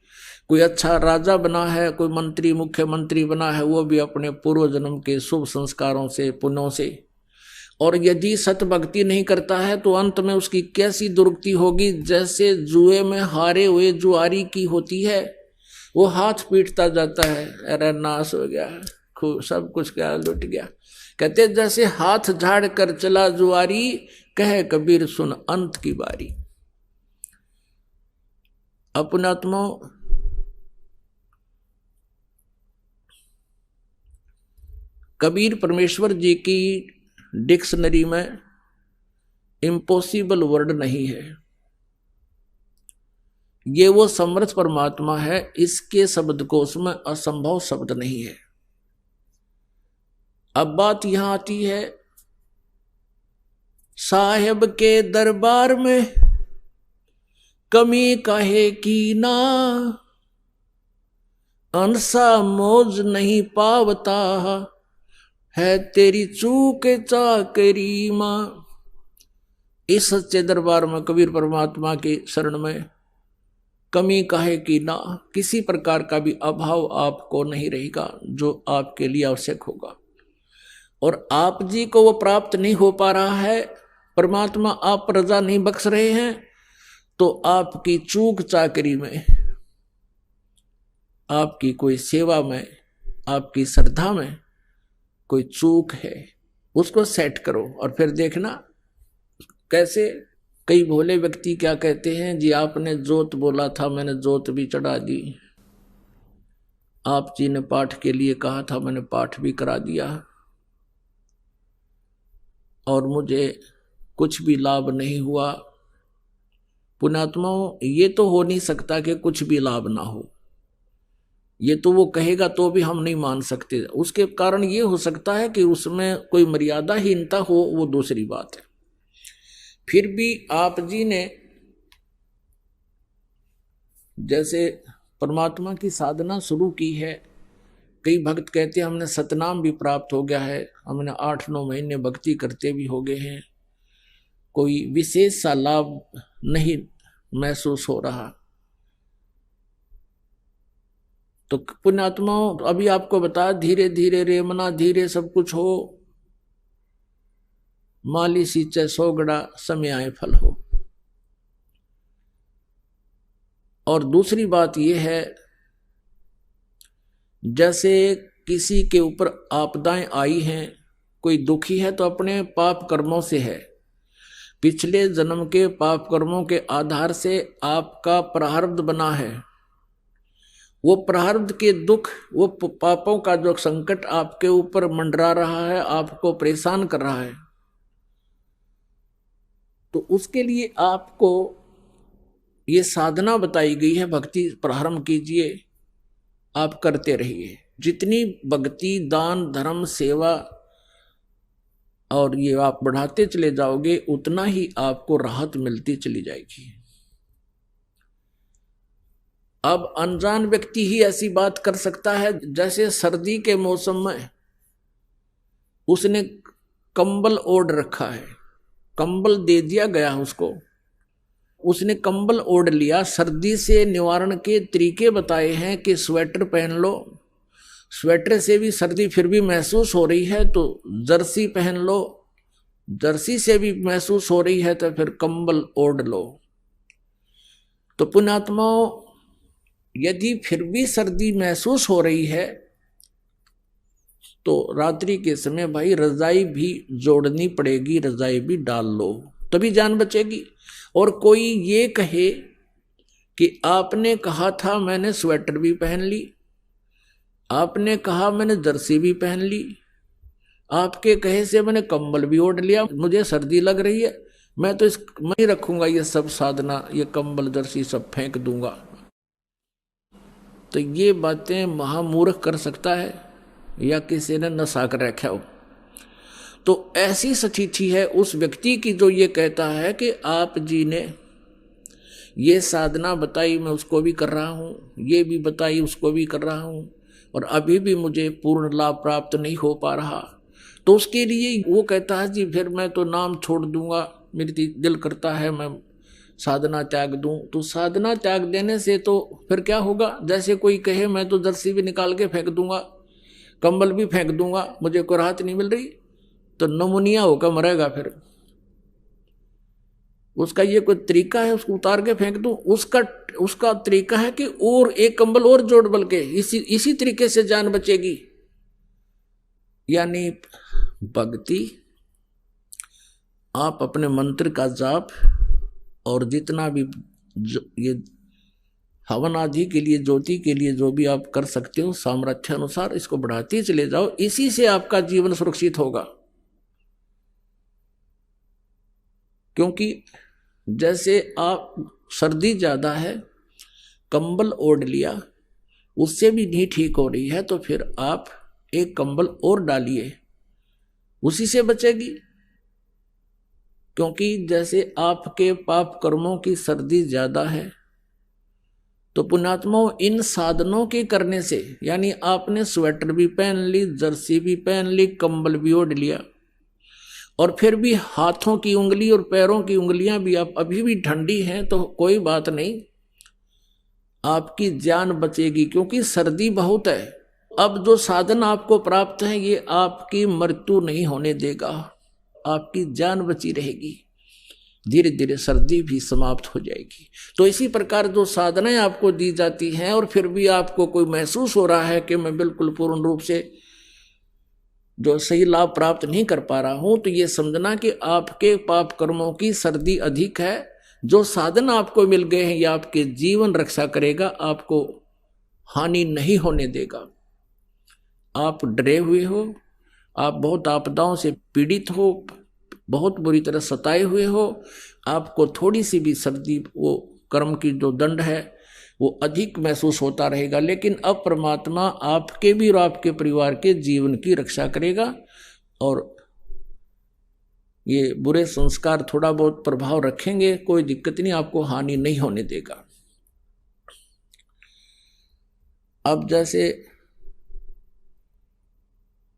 कोई अच्छा राजा बना है, कोई मंत्री मुख्यमंत्री बना है, वो भी अपने पूर्व जन्म के शुभ संस्कारों से पुण्यों से। और यदि सत भक्ति नहीं करता है तो अंत में उसकी कैसी दुर्गति होगी, जैसे जुए में हारे हुए जुआरी की होती है, वो हाथ पीटता जाता है, अरे नाश हो गया, सब कुछ क्या लुट गया। कहते जैसे हाथ झाड़ कर चला जुआरी, कहे कबीर सुन अंत की बारी। अपनात्मा कबीर परमेश्वर जी की डिक्शनरी में इम्पॉसिबल वर्ड नहीं है, ये वो समर्थ परमात्मा है, इसके शब्दकोश में असंभव शब्द नहीं है। अब बात यहां आती है, साहेब के दरबार में कमी काहे की ना, अंसा मौज नहीं पावता, है तेरी चूक चाकरी मां। इस सच्चे दरबार में कबीर परमात्मा के शरण में कमी काहे की ना, किसी प्रकार का भी अभाव आपको नहीं रहेगा जो आपके लिए आवश्यक होगा। और आप जी को वो प्राप्त नहीं हो पा रहा है, परमात्मा आप रजा नहीं बख्श रहे हैं, तो आपकी चूक चाकरी में, आपकी कोई सेवा में, आपकी श्रद्धा में कोई चूक है, उसको सेट करो और फिर देखना कैसे। कई भोले व्यक्ति क्या कहते हैं, जी आपने जोत बोला था, मैंने जोत भी चढ़ा दी, आप जी ने पाठ के लिए कहा था, मैंने पाठ भी करा दिया, और मुझे कुछ भी लाभ नहीं हुआ। पुण्यात्माओं, ये तो हो नहीं सकता कि कुछ भी लाभ ना हो, ये तो वो कहेगा तो भी हम नहीं मान सकते। उसके कारण ये हो सकता है कि उसमें कोई मर्यादाहीनता हो, वो दूसरी बात है। फिर भी आप जी ने जैसे परमात्मा की साधना शुरू की है, कई भक्त कहते हैं हमने सतनाम भी प्राप्त हो गया है, हमने 8-9 महीने भक्ति करते भी हो गए हैं, कोई विशेष सा लाभ नहीं महसूस हो रहा। तो पुण्यात्माओं, अभी आपको बता, धीरे धीरे रे मना धीरे सब कुछ हो, माली सींचे 100 गड़ा, समय आए फल हो। और दूसरी बात यह है, जैसे किसी के ऊपर आपदाएं आई हैं, कोई दुखी है तो अपने पाप कर्मों से है, पिछले जन्म के पाप कर्मों के आधार से आपका प्रारब्ध बना है, वो प्रारब्ध के दुख, वो पापों का जो संकट आपके ऊपर मंडरा रहा है, आपको परेशान कर रहा है, तो उसके लिए आपको ये साधना बताई गई है, भक्ति प्रारंभ कीजिए, आप करते रहिए। जितनी भक्ति दान धर्म सेवा और ये आप बढ़ाते चले जाओगे, उतना ही आपको राहत मिलती चली जाएगी। अब अनजान व्यक्ति ही ऐसी बात कर सकता है, जैसे सर्दी के मौसम में उसने कंबल ओढ़ रखा है, कंबल दे दिया गया उसको, उसने कंबल ओढ़ लिया। सर्दी से निवारण के तरीके बताए हैं कि स्वेटर पहन लो, स्वेटर से भी सर्दी फिर भी महसूस हो रही है तो जर्सी पहन लो, जर्सी से भी महसूस हो रही है तो फिर कंबल ओढ़ लो। तो पुण्यात्माओं, यदि फिर भी सर्दी महसूस हो रही है तो रात्रि के समय भाई रजाई भी जोड़नी पड़ेगी, रजाई भी डाल लो, तभी जान बचेगी। और कोई ये कहे कि आपने कहा था मैंने स्वेटर भी पहन ली, आपने कहा मैंने जर्सी भी पहन ली, आपके कहे से मैंने कंबल भी ओढ़ लिया, मुझे सर्दी लग रही है, मैं तो मैं ही रखूंगा ये सब साधना, ये कंबल जर्सी सब फेंक दूंगा। तो ये बातें महामूर्ख कर सकता है या किसी ने नशा कर रखा हो। तो ऐसी स्थिति है उस व्यक्ति की जो ये कहता है कि आप जी ने ये साधना बताई, मैं उसको भी कर रहा हूँ, ये भी बताई उसको भी कर रहा हूँ, और अभी भी मुझे पूर्ण लाभ प्राप्त नहीं हो पा रहा। तो उसके लिए वो कहता है जी फिर मैं तो नाम छोड़ दूंगा, मेरी दिल करता है मैं साधना त्याग दूं। तो साधना त्याग देने से तो फिर क्या होगा? जैसे कोई कहे मैं तो जर्सी भी निकाल के फेंक दूंगा, कंबल भी फेंक दूंगा, मुझे कोई राहत नहीं मिल रही, तो नमूनिया होकर मरेगा। फिर उसका ये कोई तरीका है उसको उतार के फेंक दूं? उसका तरीका है कि और एक कंबल और जोड़, बल्कि इसी तरीके से जान बचेगी। यानी भक्ति, आप अपने मंत्र का जाप और जितना भी ये हवन आदि के लिए, ज्योति के लिए जो भी आप कर सकते हो सामर्थ्य अनुसार इसको बढ़ाते चले जाओ, इसी से आपका जीवन सुरक्षित होगा। क्योंकि जैसे आप सर्दी ज्यादा है, कंबल ओढ़ लिया, उससे भी नहीं ठीक हो रही है, तो फिर आप एक कंबल और डालिए, उसी से बचेगी। क्योंकि जैसे आपके पाप कर्मों की सर्दी ज्यादा है, तो पुण्यात्माओं इन साधनों के करने से, यानी आपने स्वेटर भी पहन ली, जर्सी भी पहन ली, कंबल भी ओढ़ लिया, और फिर भी हाथों की उंगली और पैरों की उंगलियां भी आप अभी भी ठंडी हैं, तो कोई बात नहीं, आपकी जान बचेगी, क्योंकि सर्दी बहुत है। अब जो साधन आपको प्राप्त है ये आपकी मृत्यु नहीं होने देगा, आपकी जान बची रहेगी, धीरे धीरे सर्दी भी समाप्त हो जाएगी। तो इसी प्रकार जो साधनाएं आपको दी जाती हैं और फिर भी आपको कोई महसूस हो रहा है कि मैं बिल्कुल पूर्ण रूप से जो सही लाभ प्राप्त नहीं कर पा रहा हूं, तो ये समझना कि आपके पाप कर्मों की सर्दी अधिक है। जो साधन आपको मिल गए हैं ये आपके जीवन रक्षा करेगा, आपको हानि नहीं होने देगा। आप डरे हुए हो, आप बहुत आपदाओं से पीड़ित हो, बहुत बुरी तरह सताए हुए हो, आपको थोड़ी सी भी सर्दी, वो कर्म की जो दंड है वो अधिक महसूस होता रहेगा, लेकिन अब परमात्मा आपके भी और आपके परिवार के जीवन की रक्षा करेगा, और ये बुरे संस्कार थोड़ा बहुत प्रभाव रखेंगे, कोई दिक्कत नहीं, आपको हानि नहीं होने देगा। अब जैसे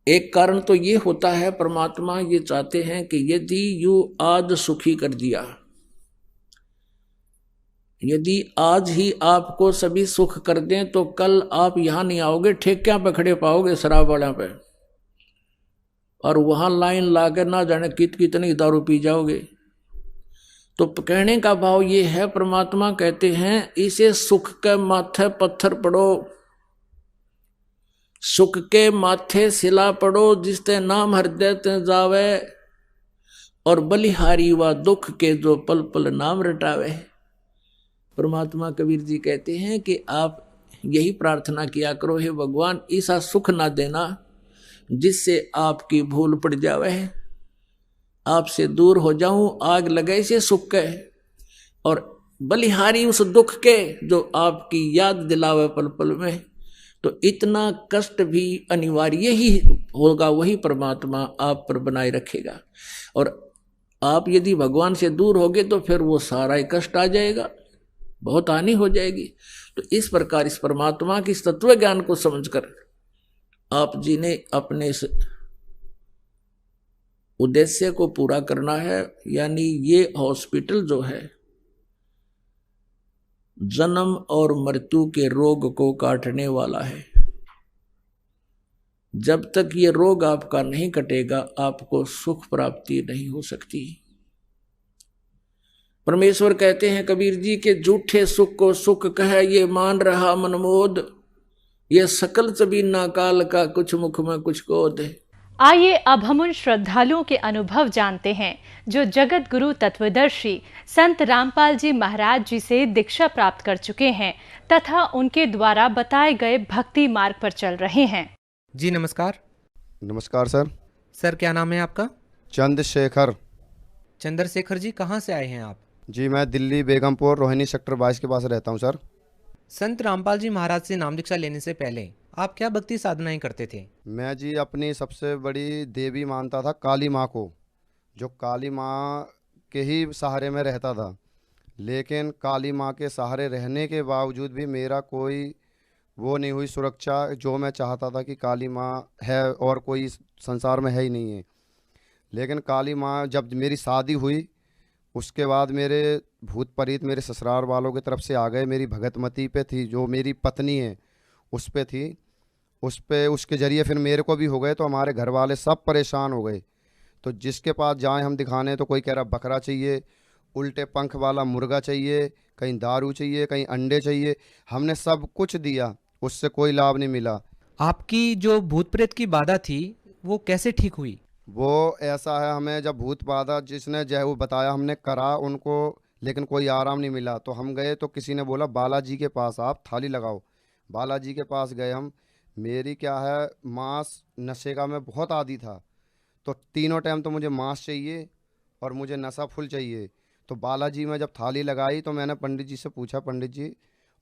एक कारण तो ये होता है, परमात्मा ये चाहते हैं कि यदि यू आज सुखी कर दिया, यदि आज ही आपको सभी सुख कर दें, तो कल आप यहां नहीं आओगे, ठेकियां पे खड़े पाओगे शराब वाला पे, और वहां लाइन लाकर ना जाने कितनी दारू पी जाओगे। तो कहने का भाव ये है, परमात्मा कहते हैं इसे सुख के माथे पत्थर पड़ो, सुख के माथे सिला पड़ो, जिसते नाम हृदय ते जावे, और बलिहारी व दुख के जो पल पल नाम रटावे। परमात्मा कबीर जी कहते हैं कि आप यही प्रार्थना किया करो, हे भगवान ऐसा सुख ना देना जिससे आपकी भूल पड़ जावे, आपसे दूर हो जाऊं, आग लगे से सुख के, और बलिहारी उस दुख के जो आपकी याद दिलावे पल पल में। तो इतना कष्ट भी अनिवार्य ही होगा, वही परमात्मा आप पर बनाए रखेगा। और आप यदि भगवान से दूर होगे तो फिर वो सारा ही कष्ट आ जाएगा, बहुत हानि हो जाएगी। तो इस प्रकार इस परमात्मा की तत्व ज्ञान को समझकर आप जी ने अपने उद्देश्य को पूरा करना है। यानी ये हॉस्पिटल जो है जन्म और मृत्यु के रोग को काटने वाला है। जब तक ये रोग आपका नहीं कटेगा आपको सुख प्राप्ति नहीं हो सकती। परमेश्वर कहते हैं कबीर जी के झूठे सुख को सुख कह ये मान रहा मनमोद, ये सकल चबीना काल का कुछ मुख में कुछ गोद। आइए अब हम उन श्रद्धालुओं के अनुभव जानते हैं जो जगत गुरु तत्वदर्शी संत रामपाल जी महाराज जी से दीक्षा प्राप्त कर चुके हैं तथा उनके द्वारा बताए गए भक्ति मार्ग पर चल रहे हैं। जी नमस्कार। नमस्कार सर। सर क्या नाम है आपका? चंद्रशेखर। चंद्रशेखर जी कहाँ से आए हैं आप? जी मैं दिल्ली बेगमपुर रोहिणी सेक्टर 22 के पास रहता हूँ सर। संत रामपाल जी महाराज से नाम दीक्षा लेने से पहले आप क्या भक्ति साधनाएं करते थे? मैं जी अपनी सबसे बड़ी देवी मानता था काली माँ को, जो काली माँ के ही सहारे में रहता था। लेकिन काली माँ के सहारे रहने के बावजूद भी मेरा कोई वो नहीं हुई सुरक्षा जो मैं चाहता था कि काली माँ है और कोई संसार में है ही नहीं है। लेकिन काली माँ जब मेरी शादी हुई उसके बाद मेरे भूत प्रेत मेरे ससुराल वालों की तरफ से आ गए। मेरी भगतमती पे थी जो मेरी पत्नी है उस पे थी, उस पे उसके ज़रिए फिर मेरे को भी हो गए। तो हमारे घर वाले सब परेशान हो गए। तो जिसके पास जाएं हम दिखाने तो कोई कह रहा बकरा चाहिए, उल्टे पंख वाला मुर्गा चाहिए, कहीं दारू चाहिए, कहीं अंडे चाहिए। हमने सब कुछ दिया, उससे कोई लाभ नहीं मिला। आपकी जो भूत प्रेत की बाधा थी वो कैसे ठीक हुई? वो ऐसा है, हमें जब भूत बाधा जिसने जो है वो बताया हमने करा उनको, लेकिन कोई आराम नहीं मिला। तो हम गए तो किसी ने बोला बालाजी के पास आप थाली लगाओ। बालाजी के पास गए हम। मेरी क्या है मांस नशे का मैं बहुत आदी था, तो तीनों टाइम तो मुझे मांस चाहिए और मुझे नशा फुल चाहिए। तो बालाजी में जब थाली लगाई तो मैंने पंडित जी से पूछा, पंडित जी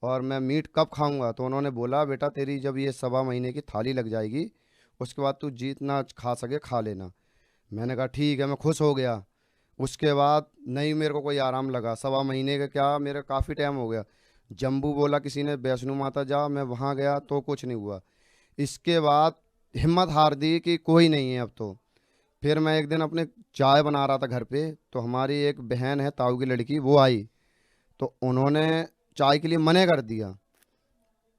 और मैं मीट कब खाऊंगा? तो उन्होंने बोला बेटा तेरी जब ये 1.25 महीने की थाली लग जाएगी उसके बाद तू जितना खा सके खा लेना। मैंने कहा ठीक है, मैं खुश हो गया। उसके बाद नहीं मेरे को कोई आराम लगा। 1.25 महीने का क्या मेरा काफ़ी टाइम हो गया। जम्बू बोला किसी ने वैष्णो माता जा, मैं वहाँ गया तो कुछ नहीं हुआ। इसके बाद हिम्मत हार दी कि कोई नहीं है अब तो। फिर मैं एक दिन अपने चाय बना रहा था घर पे, तो हमारी एक बहन है ताऊ की लड़की, वो आई तो उन्होंने चाय के लिए मना कर दिया।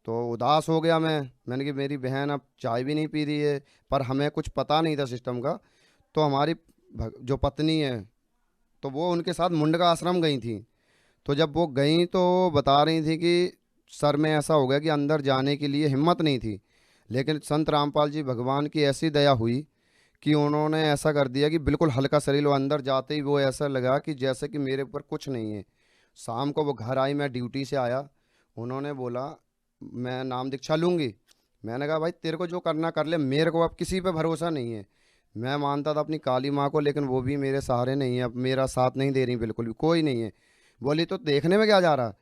तो उदास हो गया मैंने कि मेरी बहन अब चाय भी नहीं पी रही है, पर हमें कुछ पता नहीं था सिस्टम का। तो हमारी जो पत्नी है तो वो उनके साथ मुंडका आश्रम गई थी। तो जब वो गई तो बता रही थी कि सर में ऐसा हो गया कि अंदर जाने के लिए हिम्मत नहीं थी। लेकिन संत रामपाल जी भगवान की ऐसी दया हुई कि उन्होंने ऐसा कर दिया कि बिल्कुल हल्का शरीर, वो अंदर जाते ही वो ऐसा लगा कि जैसे कि मेरे ऊपर कुछ नहीं है। शाम को वो घर आई, मैं ड्यूटी से आया, उन्होंने बोला मैं नाम दीक्षा लूँगी। मैंने कहा भाई तेरे को जो करना कर ले, मेरे को अब किसी पे भरोसा नहीं है। मैं मानता था अपनी काली माँ को, लेकिन वो भी मेरे सहारे नहीं है, अब मेरा साथ नहीं दे रही, बिल्कुल भी कोई नहीं है। बोली तो देखने में क्या जा रहा?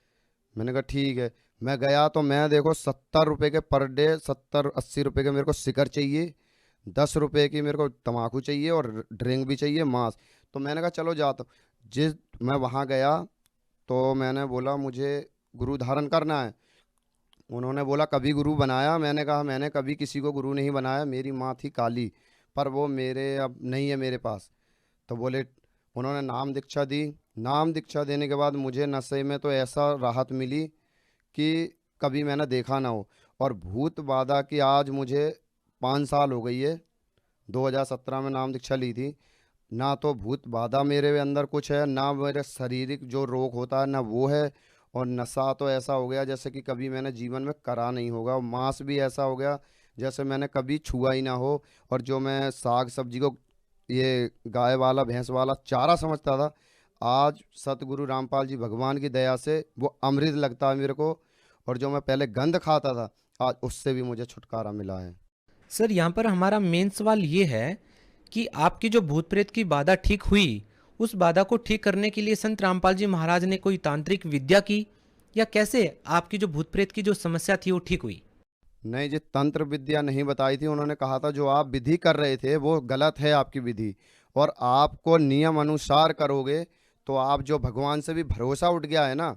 मैंने कहा ठीक है। मैं गया तो मैं देखो 70 रुपये के पर डे, 70-80 रुपये के मेरे को सिगर चाहिए, 10 रुपये की मेरे को तम्बाकू चाहिए और ड्रिंक भी चाहिए, मांस। तो मैंने कहा चलो जाता। जिस मैं वहाँ गया तो मैंने बोला मुझे गुरु धारण करना है। उन्होंने बोला कभी गुरु बनाया? मैंने कहा मैंने कभी किसी को गुरु नहीं बनाया, मेरी माँ थी काली, पर वो मेरे अब नहीं है मेरे पास। तो बोले, उन्होंने नाम दीक्षा दी। नाम दीक्षा देने के बाद मुझे नशे में तो ऐसा राहत मिली कि कभी मैंने देखा ना हो। और भूत बाधा की आज मुझे 5 साल हो गई है। 2017 में नाम दीक्षा ली थी। ना तो भूत बाधा मेरे अंदर कुछ है, ना मेरे शारीरिक जो रोग होता है ना वो है, और नशा तो ऐसा हो गया जैसे कि कभी मैंने जीवन में करा नहीं होगा। मांस भी ऐसा हो गया जैसे मैंने कभी छुआ ही ना हो। और जो मैं साग सब्जी को ये गाय वाला भैंस वाला चारा समझता था, आज सतगुरु रामपाल जी भगवान की दया से वो अमृत लगता है मेरे को। और जो मैं पहले गंध खाता था आज उससे भी मुझे छुटकारा मिला है। सर यहाँ पर हमारा मेन सवाल ये है कि आपकी जो भूत प्रेत की बाधा ठीक हुई, उस बाधा को ठीक करने के लिए संत रामपाल जी महाराज ने कोई तांत्रिक विद्या की, या कैसे आपकी जो भूत प्रेत की जो समस्या थी वो ठीक हुई? नहीं जी, तंत्र विद्या नहीं बताई थी। उन्होंने कहा था जो आप विधि कर रहे थे वो गलत है आपकी विधि, और आपको नियम अनुसार करोगे तो आप जो भगवान से भी भरोसा उठ गया है ना,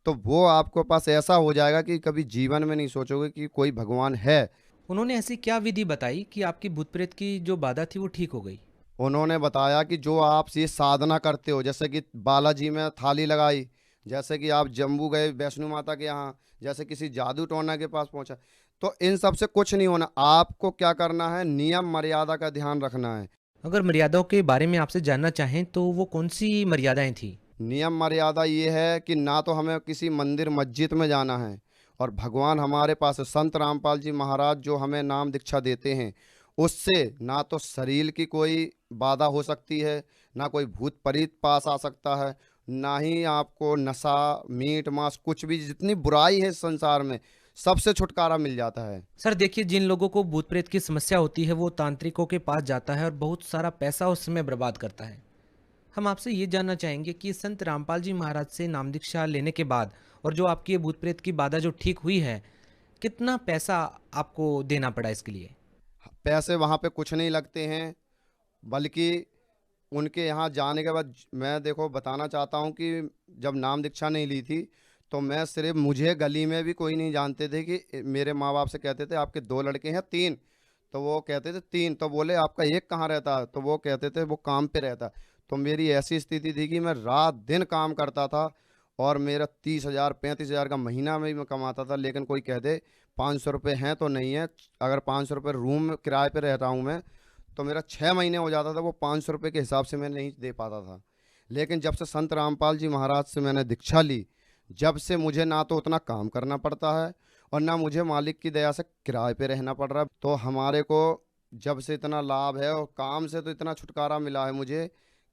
तो वो आपको पास ऐसा हो जाएगा कि कभी जीवन में नहीं सोचोगे कि कोई भगवान है। उन्होंने ऐसी क्या विधि बताई कि आपकी भूत प्रेत की जो बाधा थी वो ठीक हो गई? उन्होंने बताया कि जो आप ये साधना करते हो, जैसे कि बालाजी में थाली लगाई, जैसे कि आप जम्मू गए वैष्णो माता के यहाँ, जैसे किसी जादू टोना के पास पहुंचा, तो इन सब से कुछ नहीं होना। आपको क्या करना है, नियम मर्यादा का ध्यान रखना है। अगर मर्यादाओं के बारे में आपसे जानना चाहें तो वो कौन सी मर्यादाएं थी? नियम मर्यादा ये है कि ना तो हमें किसी मंदिर मस्जिद में जाना है, और भगवान हमारे पास है, संत रामपाल जी महाराज जो हमें नाम दीक्षा देते हैं, उससे ना तो शरीर की कोई बाधा हो सकती है, ना कोई भूत प्रेत पास आ सकता है, ना ही आपको नशा मीट मांस कुछ भी जितनी बुराई है इस संसार में सबसे छुटकारा मिल जाता है। सर देखिए, जिन लोगों को भूत प्रेत की समस्या होती है वो तांत्रिकों के पास जाता है और बहुत सारा पैसा उस समय बर्बाद करता है। हम आपसे ये जानना चाहेंगे कि संत रामपाल जी महाराज से नाम दीक्षा लेने के बाद और जो आपकी ये भूत प्रेत की बाधा जो ठीक हुई है, कितना पैसा आपको देना पड़ा इसके लिए? पैसे वहाँ पे कुछ नहीं लगते हैं, बल्कि उनके यहाँ जाने के बाद मैं देखो बताना चाहता हूँ कि जब नाम दीक्षा नहीं ली थी तो मैं सिर्फ, मुझे गली में भी कोई नहीं जानते थे कि मेरे माँ बाप से कहते थे आपके 2 लड़के हैं 3, तो वो कहते थे 3, तो बोले आपका एक कहाँ रहता है, तो वो कहते थे वो काम पे रहता है। तो मेरी ऐसी स्थिति थी कि मैं रात दिन काम करता था और मेरा 30,000 35,000 का महीना में मैं कमाता था, लेकिन कोई कह दे 500 रुपये हैं तो नहीं है, अगर 500 रुपये रूम में किराए पे रहता हूँ मैं, तो मेरा 6 महीने हो जाता था, वो 500 रुपये के हिसाब से मैं नहीं दे पाता था। लेकिन जब से संत रामपाल जी महाराज से मैंने दीक्षा ली, जब से मुझे ना तो उतना काम करना पड़ता है और ना मुझे मालिक की दया से किराए पे रहना पड़ रहा है, तो हमारे को जब से इतना लाभ है और काम से तो इतना छुटकारा मिला है मुझे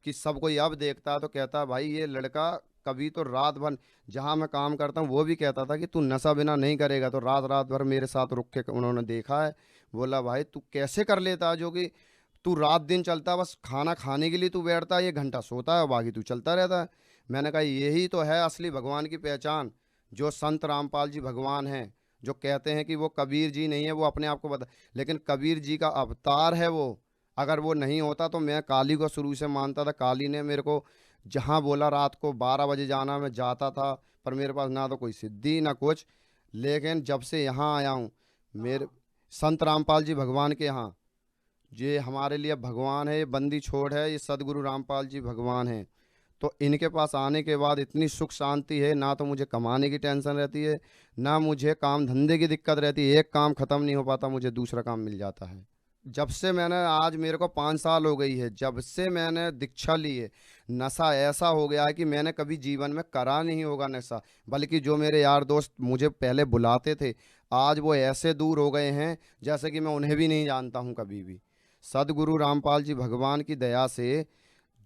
कि सब कोई अब देखता है तो कहता है भाई ये लड़का, कभी तो रात भर जहाँ मैं काम करता हूँ वो भी कहता था कि तू नशा बिना नहीं करेगा, तो रात रात भर मेरे साथ रुक के उन्होंने देखा है, बोला भाई तू कैसे कर लेता है, जो कि तू रात दिन चलता, बस खाना खाने के लिए तू बैठता है, 1 घंटा सोता है और बाकी तू चलता रहता है। मैंने कहा यही तो है असली भगवान की पहचान, जो संत रामपाल जी भगवान हैं, जो कहते हैं कि वो कबीर जी नहीं है, वो अपने आप को बता, लेकिन कबीर जी का अवतार है वो। अगर वो नहीं होता तो मैं काली को शुरू से मानता था, काली ने मेरे को जहाँ बोला रात को 12 बजे जाना, मैं जाता था, पर मेरे पास ना तो कोई सिद्धि ना कुछ। लेकिन जब से यहाँ आया हूँ, मेरे संत रामपाल जी भगवान के यहाँ, ये हमारे लिए भगवान है, ये बंदी छोड़ है, ये सदगुरु रामपाल जी भगवान हैं। तो इनके पास आने के बाद इतनी सुख शांति है, ना तो मुझे कमाने की टेंशन रहती है, ना मुझे काम धंधे की दिक्कत रहती है, एक काम ख़त्म नहीं हो पाता मुझे दूसरा काम मिल जाता है। जब से मैंने, आज मेरे को 5 साल हो गई है जब से मैंने दीक्षा ली है, नशा ऐसा हो गया है कि मैंने कभी जीवन में करा नहीं होगा नशा, बल्कि जो मेरे यार दोस्त मुझे पहले बुलाते थे, आज वो ऐसे दूर हो गए हैं जैसे कि मैं उन्हें भी नहीं जानता हूँ कभी भी। सदगुरु रामपाल जी भगवान की दया से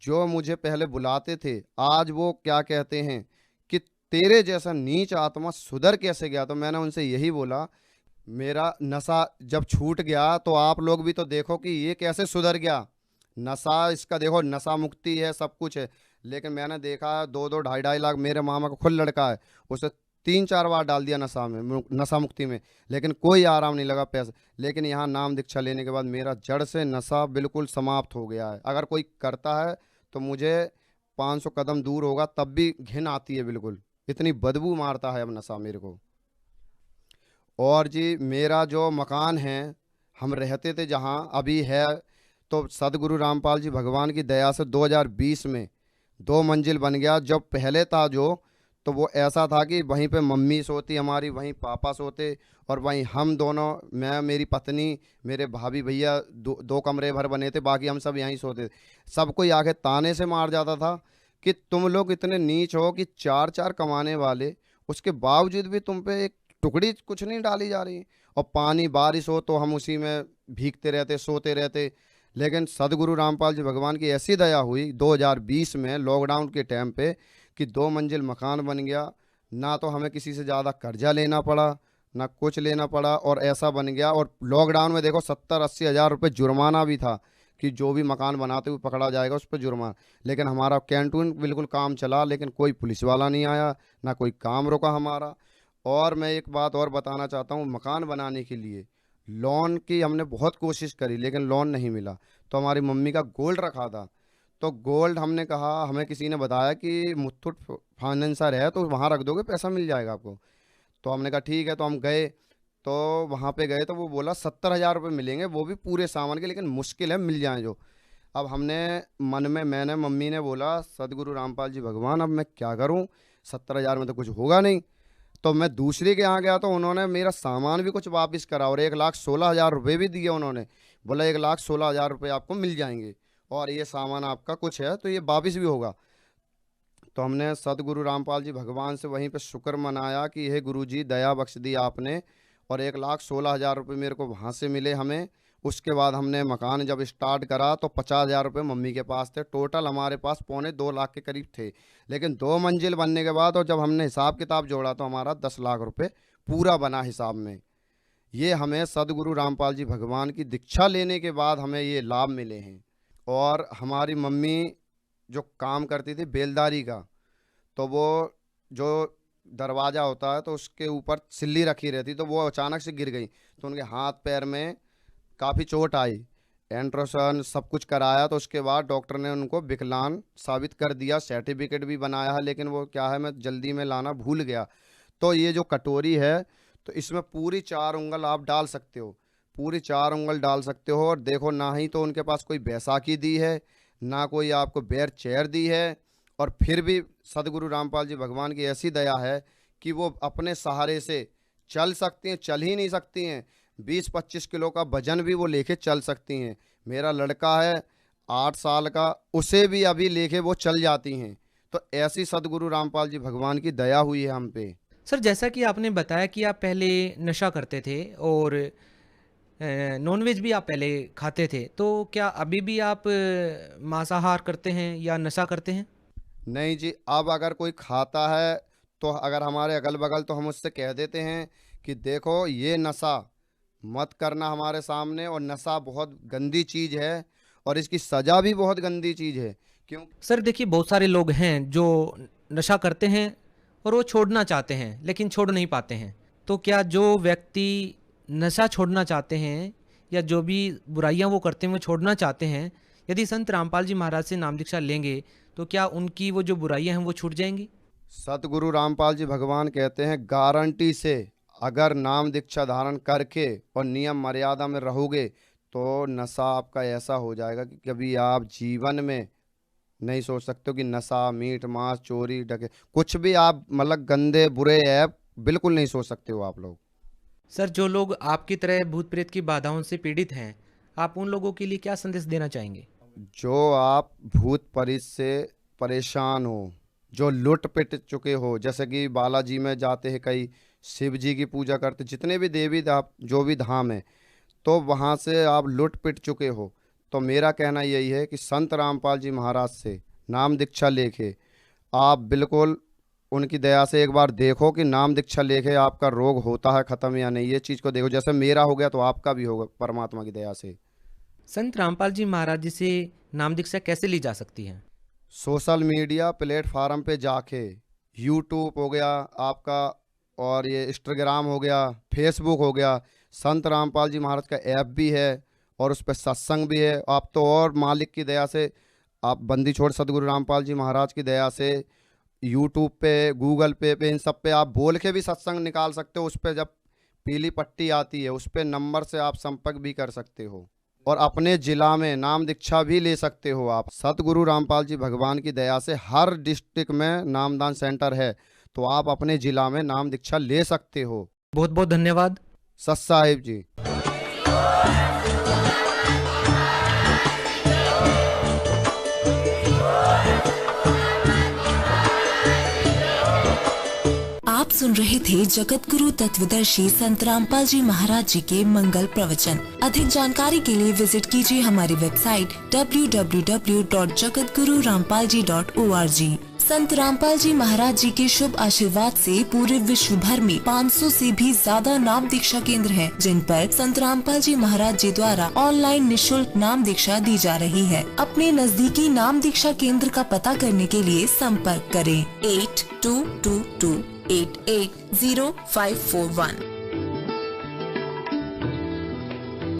जो मुझे पहले बुलाते थे, आज वो क्या कहते हैं कि तेरे जैसा नीच आत्मा सुधर कैसे गया। तो मैंने उनसे यही बोला, मेरा नशा जब छूट गया तो आप लोग भी तो देखो कि ये कैसे सुधर गया। नशा इसका देखो, नशा मुक्ति है, सब कुछ है, लेकिन मैंने देखा है 2-2 2.5 लाख, मेरे मामा का खुद लड़का है, उसे 3-4 बार डाल दिया नशा में, नशा मुक्ति में, लेकिन कोई आराम नहीं लगा पैसे। लेकिन यहाँ नाम दीक्षा लेने के बाद मेरा जड़ से नशा बिल्कुल समाप्त हो गया है। अगर कोई करता है तो मुझे 500 कदम दूर होगा तब भी घिन आती है, बिल्कुल इतनी बदबू मारता है अब नशा मेरे को। और जी मेरा जो मकान है, हम रहते थे जहाँ अभी है, तो सदगुरु रामपाल जी भगवान की दया से 2020 में 2 मंजिल बन गया। जब पहले था जो, तो वो ऐसा था कि वहीं पे मम्मी सोती हमारी, वहीं पापा सोते, और वहीं हम दोनों, मैं मेरी पत्नी मेरे भाभी भैया, 2 कमरे भर बने थे, बाकी हम सब यहीं सोते थे। सब कोई आके ताने से मार जाता था कि तुम लोग इतने नीच हो कि 4-4 कमाने वाले, उसके बावजूद भी तुम पे एक टुकड़ी कुछ नहीं डाली जा रही। और पानी बारिश हो तो हम उसी में भीगते रहते, सोते रहते। लेकिन सदगुरु रामपाल जी भगवान की ऐसी दया हुई 2020 में लॉकडाउन के टाइम पे कि 2 मंजिल मकान बन गया, ना तो हमें किसी से ज़्यादा कर्जा लेना पड़ा, ना कुछ लेना पड़ा, और ऐसा बन गया। और लॉकडाउन में देखो 70-80 हज़ार रुपये जुर्माना भी था कि जो भी मकान बनाते हुए पकड़ा जाएगा उस पर जुर्माना। लेकिन हमारा कैंटीन बिल्कुल काम चला, लेकिन कोई पुलिस वाला नहीं आया, ना कोई काम रोका हमारा। और मैं एक बात और बताना चाहता हूँ, मकान बनाने के लिए लोन की हमने बहुत कोशिश करी, लेकिन लोन नहीं मिला। तो हमारी मम्मी का गोल्ड रखा था, तो गोल्ड हमने कहा, हमें किसी ने बताया कि मुथूट फाइनेंसर है तो वहाँ रख दोगे पैसा मिल जाएगा आपको। तो हमने कहा ठीक है, तो हम गए, तो वहाँ पे गए तो वो बोला 70,000 रुपये मिलेंगे, वो भी पूरे सामान के, लेकिन मुश्किल है मिल जाए जो। अब हमने मन में, मैंने मम्मी ने बोला सदगुरु रामपाल जी भगवान अब मैं क्या करूं, 70,000 में तो कुछ होगा नहीं। तो मैं दूसरे के यहाँ गया तो उन्होंने मेरा सामान भी कुछ वापस करा और 1,16,000 रुपये भी दिए उन्होंने। बोला 1,16,000 रुपये आपको मिल जाएंगे और ये सामान आपका कुछ है तो ये वापस भी होगा। तो हमने सदगुरु रामपाल जी भगवान से वहीं पे शुक्र मनाया कि हे गुरु जी दया बख्श दी आपने, और 1,16,000 रुपये मेरे को वहाँ से मिले हमें। उसके बाद हमने मकान जब स्टार्ट करा तो 50,000 रुपये मम्मी के पास थे। टोटल हमारे पास 2.25 लाख के करीब थे। लेकिन 2 मंजिल बनने के बाद और जब हमने हिसाब किताब जोड़ा तो हमारा 10 लाख रुपये पूरा बना हिसाब में। ये हमें सदगुरु रामपाल जी भगवान की दीक्षा लेने के बाद हमें ये लाभ मिले हैं। और हमारी मम्मी जो काम करती थी बेलदारी का, तो वो जो दरवाज़ा होता है तो उसके ऊपर सिल्ली रखी रहती, तो वो अचानक से गिर गई तो उनके हाथ पैर में काफ़ी चोट आई। एंट्रोसन सब कुछ कराया तो उसके बाद डॉक्टर ने उनको विकलांग साबित कर दिया, सर्टिफिकेट भी बनाया है, लेकिन वो क्या है मैं जल्दी में लाना भूल गया। तो ये जो कटोरी है तो इसमें पूरी 4 उंगल आप डाल सकते हो, पूरी 4 उंगल डाल सकते हो। और देखो ना ही तो उनके पास कोई बैसाखी दी है, ना कोई आपको बैर चेयर दी है, और फिर भी सदगुरु रामपाल जी भगवान की ऐसी दया है कि वो अपने सहारे से चल सकती हैं। चल ही नहीं सकती हैं, 20-25 किलो का वजन भी वो लेके चल सकती हैं। मेरा लड़का है 8 साल का, उसे भी अभी लेके वो चल जाती हैं। तो ऐसी सदगुरु रामपाल जी भगवान की दया हुई है हम पे। सर जैसा कि आपने बताया कि आप पहले नशा करते थे और नॉनवेज भी आप पहले खाते थे, तो क्या अभी भी आप मांसाहार करते हैं या नशा करते हैं? नहीं जी, अब अगर कोई खाता है तो अगर हमारे अगल बगल तो हम उससे कह देते हैं कि देखो ये नशा मत करना हमारे सामने, और नशा बहुत गंदी चीज़ है और इसकी सज़ा भी बहुत गंदी चीज़ है। क्यों सर देखिए, बहुत सारे लोग हैं जो नशा करते हैं और वो छोड़ना चाहते हैं लेकिन छोड़ नहीं पाते हैं। तो क्या जो व्यक्ति नशा छोड़ना चाहते हैं या जो भी बुराइयां वो करते हैं वो छोड़ना चाहते हैं, यदि संत रामपाल जी महाराज से नाम दीक्षा लेंगे तो क्या उनकी वो जो बुराइयां हैं वो छूट जाएंगी? सतगुरु रामपाल जी भगवान कहते हैं गारंटी से अगर नाम दीक्षा धारण करके और नियम मर्यादा में रहोगे तो नशा आपका ऐसा हो जाएगा कि कभी आप जीवन में नहीं सोच सकते हो कि नशा, मीट मांस, चोरी, डके, कुछ भी आप मतलब गंदे बुरे ऐप बिल्कुल नहीं सोच सकते हो आप लोग। सर जो लोग आपकी तरह भूत प्रेत की बाधाओं से पीड़ित हैं, आप उन लोगों के लिए क्या संदेश देना चाहेंगे? जो आप भूत प्रेत से परेशान हो, जो लुट पिट चुके हो, जैसे कि बालाजी में जाते हैं कई, शिव जी की पूजा करते, जितने भी देवी जो भी धाम है, तो वहाँ से आप लुट पिट चुके हो, तो मेरा कहना यही है कि संत रामपाल जी महाराज से नाम दीक्षा लेके आप बिल्कुल उनकी दया से एक बार देखो कि नाम दीक्षा लेके आपका रोग होता है ख़त्म या नहीं। ये चीज़ को देखो, जैसे मेरा हो गया तो आपका भी होगा परमात्मा की दया से। संत रामपाल जी महाराज जी से नाम दीक्षा कैसे ली जा सकती है? सोशल मीडिया प्लेटफार्म पे जाके, यूट्यूब हो गया आपका, और ये इंस्टाग्राम हो गया, फेसबुक हो गया, संत रामपाल जी महाराज का ऐप भी है और उस पर सत्संग भी है। आप तो और मालिक की दया से, आप बंदी छोड़ सदगुरु रामपाल जी महाराज की दया से यूट्यूब पे, गूगल पे इन सब पे आप बोल के भी सत्संग निकाल सकते हो। उस पर जब पीली पट्टी आती है उस पर नंबर से आप संपर्क भी कर सकते हो और अपने ज़िला में नाम दीक्षा भी ले सकते हो आप। सतगुरु रामपाल जी भगवान की दया से हर डिस्ट्रिक्ट में नामदान सेंटर है, तो आप अपने ज़िला में नाम दीक्षा ले सकते हो। बहुत बहुत धन्यवाद सत साहिब जी। आप सुन रहे थे जगत गुरु तत्वदर्शी संत रामपाल जी महाराज जी के मंगल प्रवचन। अधिक जानकारी के लिए विजिट कीजिए हमारी वेबसाइट www.jagatgururampalji.org। संत रामपाल जी महाराज जी के शुभ आशीर्वाद से पूरे विश्व भर में 500 से भी ज्यादा नाम दीक्षा केंद्र हैं, जिन पर संत रामपाल जी महाराज जी द्वारा ऑनलाइन निशुल्क नाम दीक्षा दी जा रही है। अपने नजदीकी नाम दीक्षा केंद्र का पता करने के लिए संपर्क करें 8222880541।